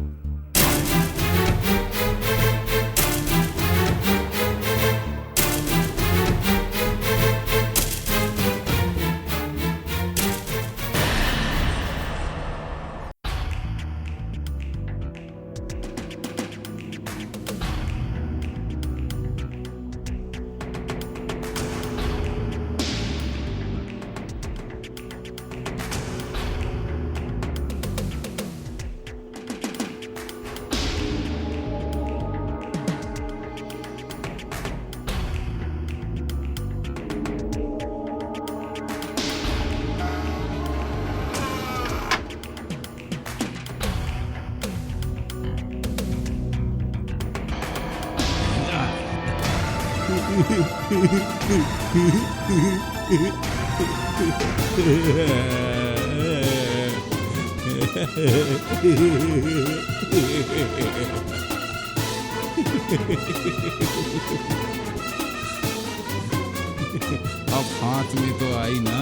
Speaker 8: हाथ में तो आई ना,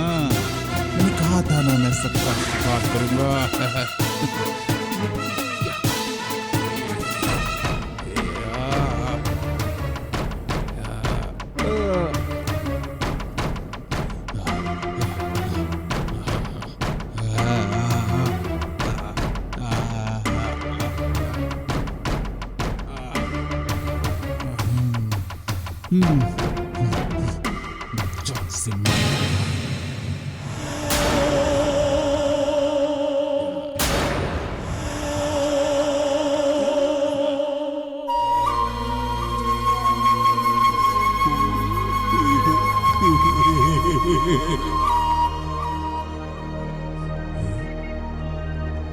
Speaker 8: मैंने कहा था ना मैं सबका शिकार करूंगा।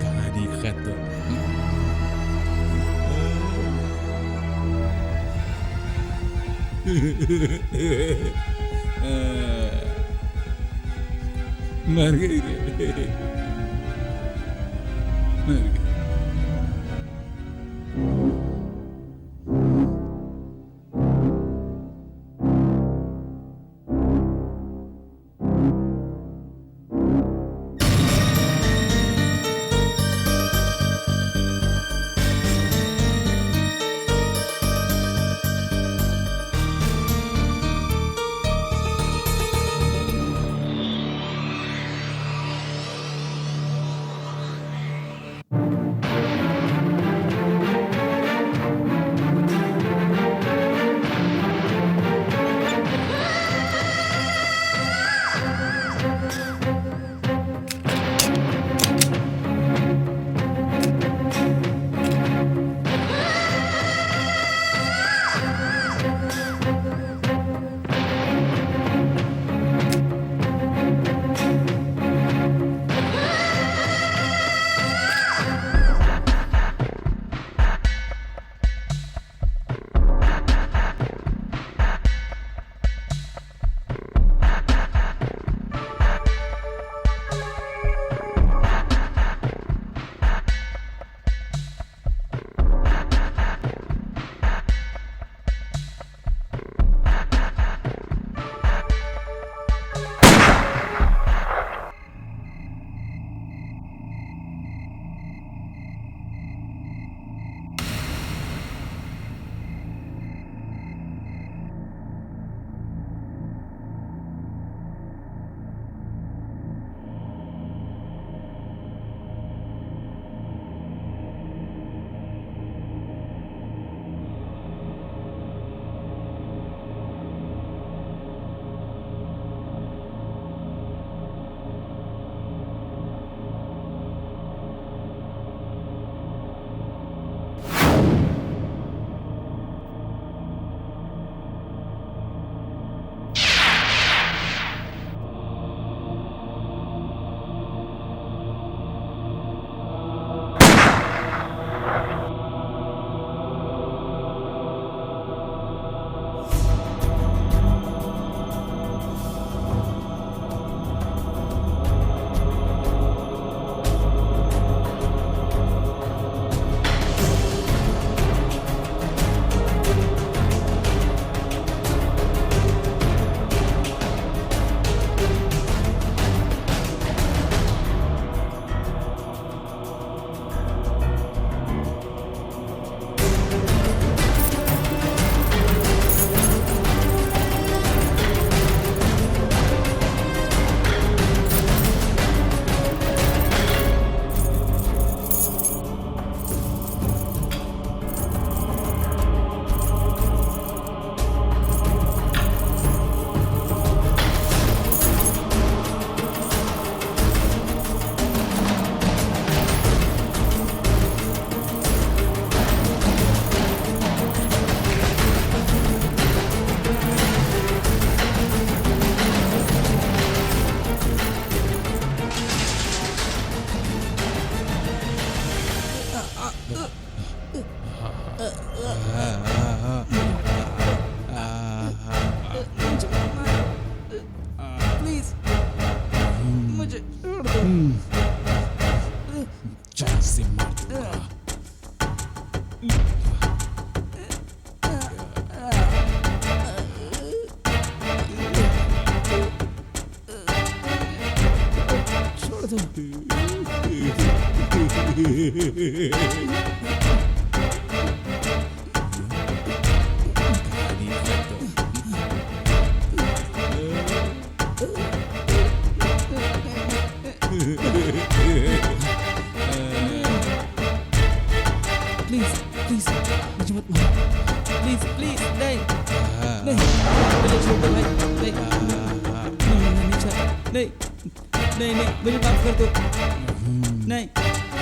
Speaker 8: कहानी खत्म। मर गई रे, मर गई।
Speaker 6: प्लीज मुझे छोड़ दो।
Speaker 8: जान से मार दूंगा।
Speaker 6: छोड़ दो। प्लीज प्लीज मुझे मत मारो। प्लीज प्लीज नहीं नहीं मुझे छोड़ दो भाई। नहीं नहीं नहीं चाहता। नहीं नहीं नहीं मुझे माफ कर दो। नहीं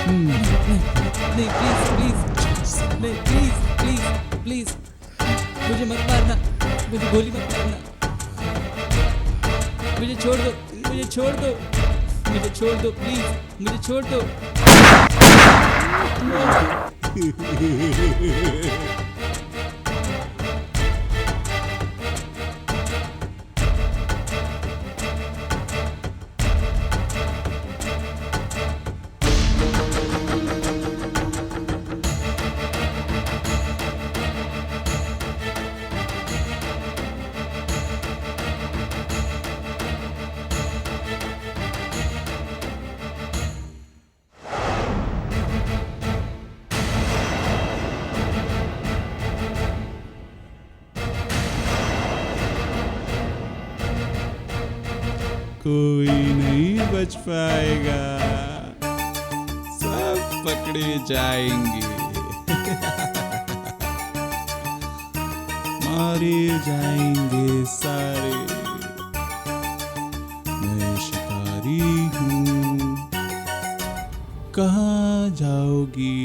Speaker 6: नहीं नहीं प्लीज प्लीज नहीं प्लीज प्लीज प्लीज मुझे मत मारना। मुझे गोली मत मारना। मुझे छोड़ दो। मुझे छोड़ दो। मुझे छोड़ दो प्लीज। मुझे छोड़ दो।
Speaker 8: कोई नहीं बच पाएगा, सब पकड़े जाएंगे, मारे जाएंगे सारे। मैं शिकारी हूँ, कहाँ जाओगी?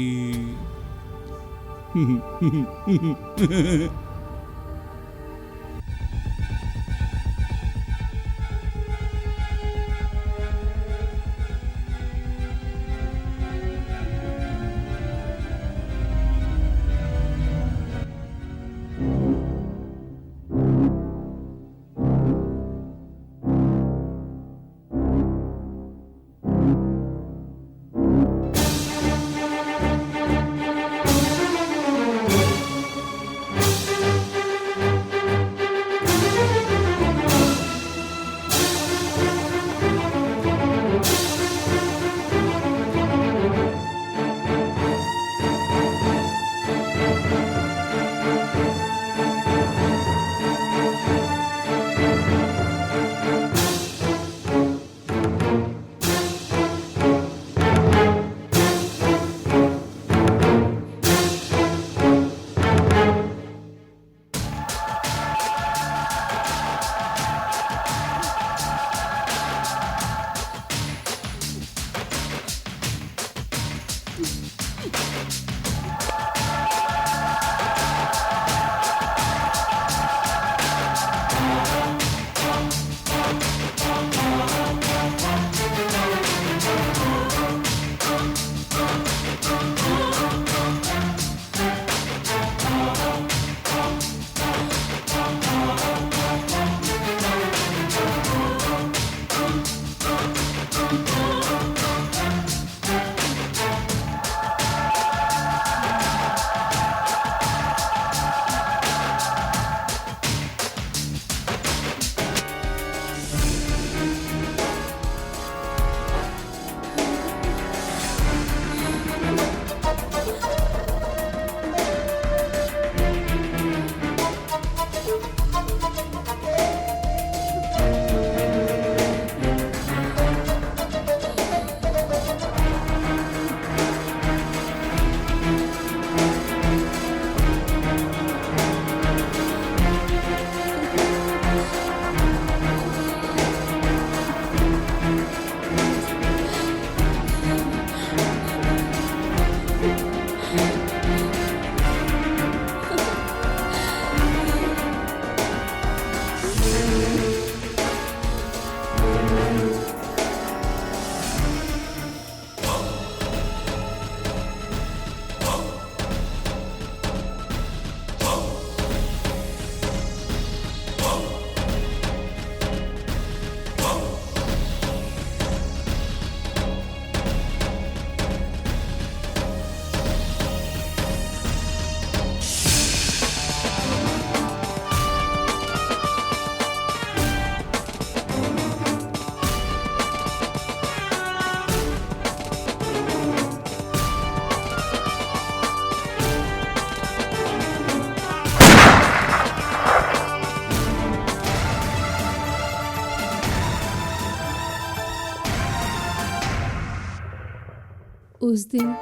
Speaker 5: उस दिन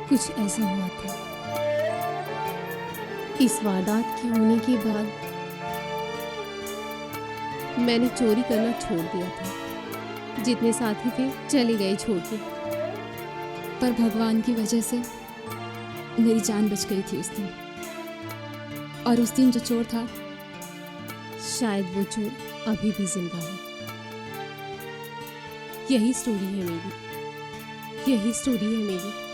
Speaker 5: कुछ ऐसा हुआ था। इस वारदात के होने के बाद मैंने चोरी करना छोड़ दिया था। जितने साथी थे चले गए छोड़ के।
Speaker 3: पर भगवान की वजह से मेरी जान बच गई थी उस दिन। और उस दिन जो चोर था,
Speaker 5: शायद वो चोर अभी भी जिंदा है। यही स्टोरी है मेरी, यही स्टोरी है मेरी।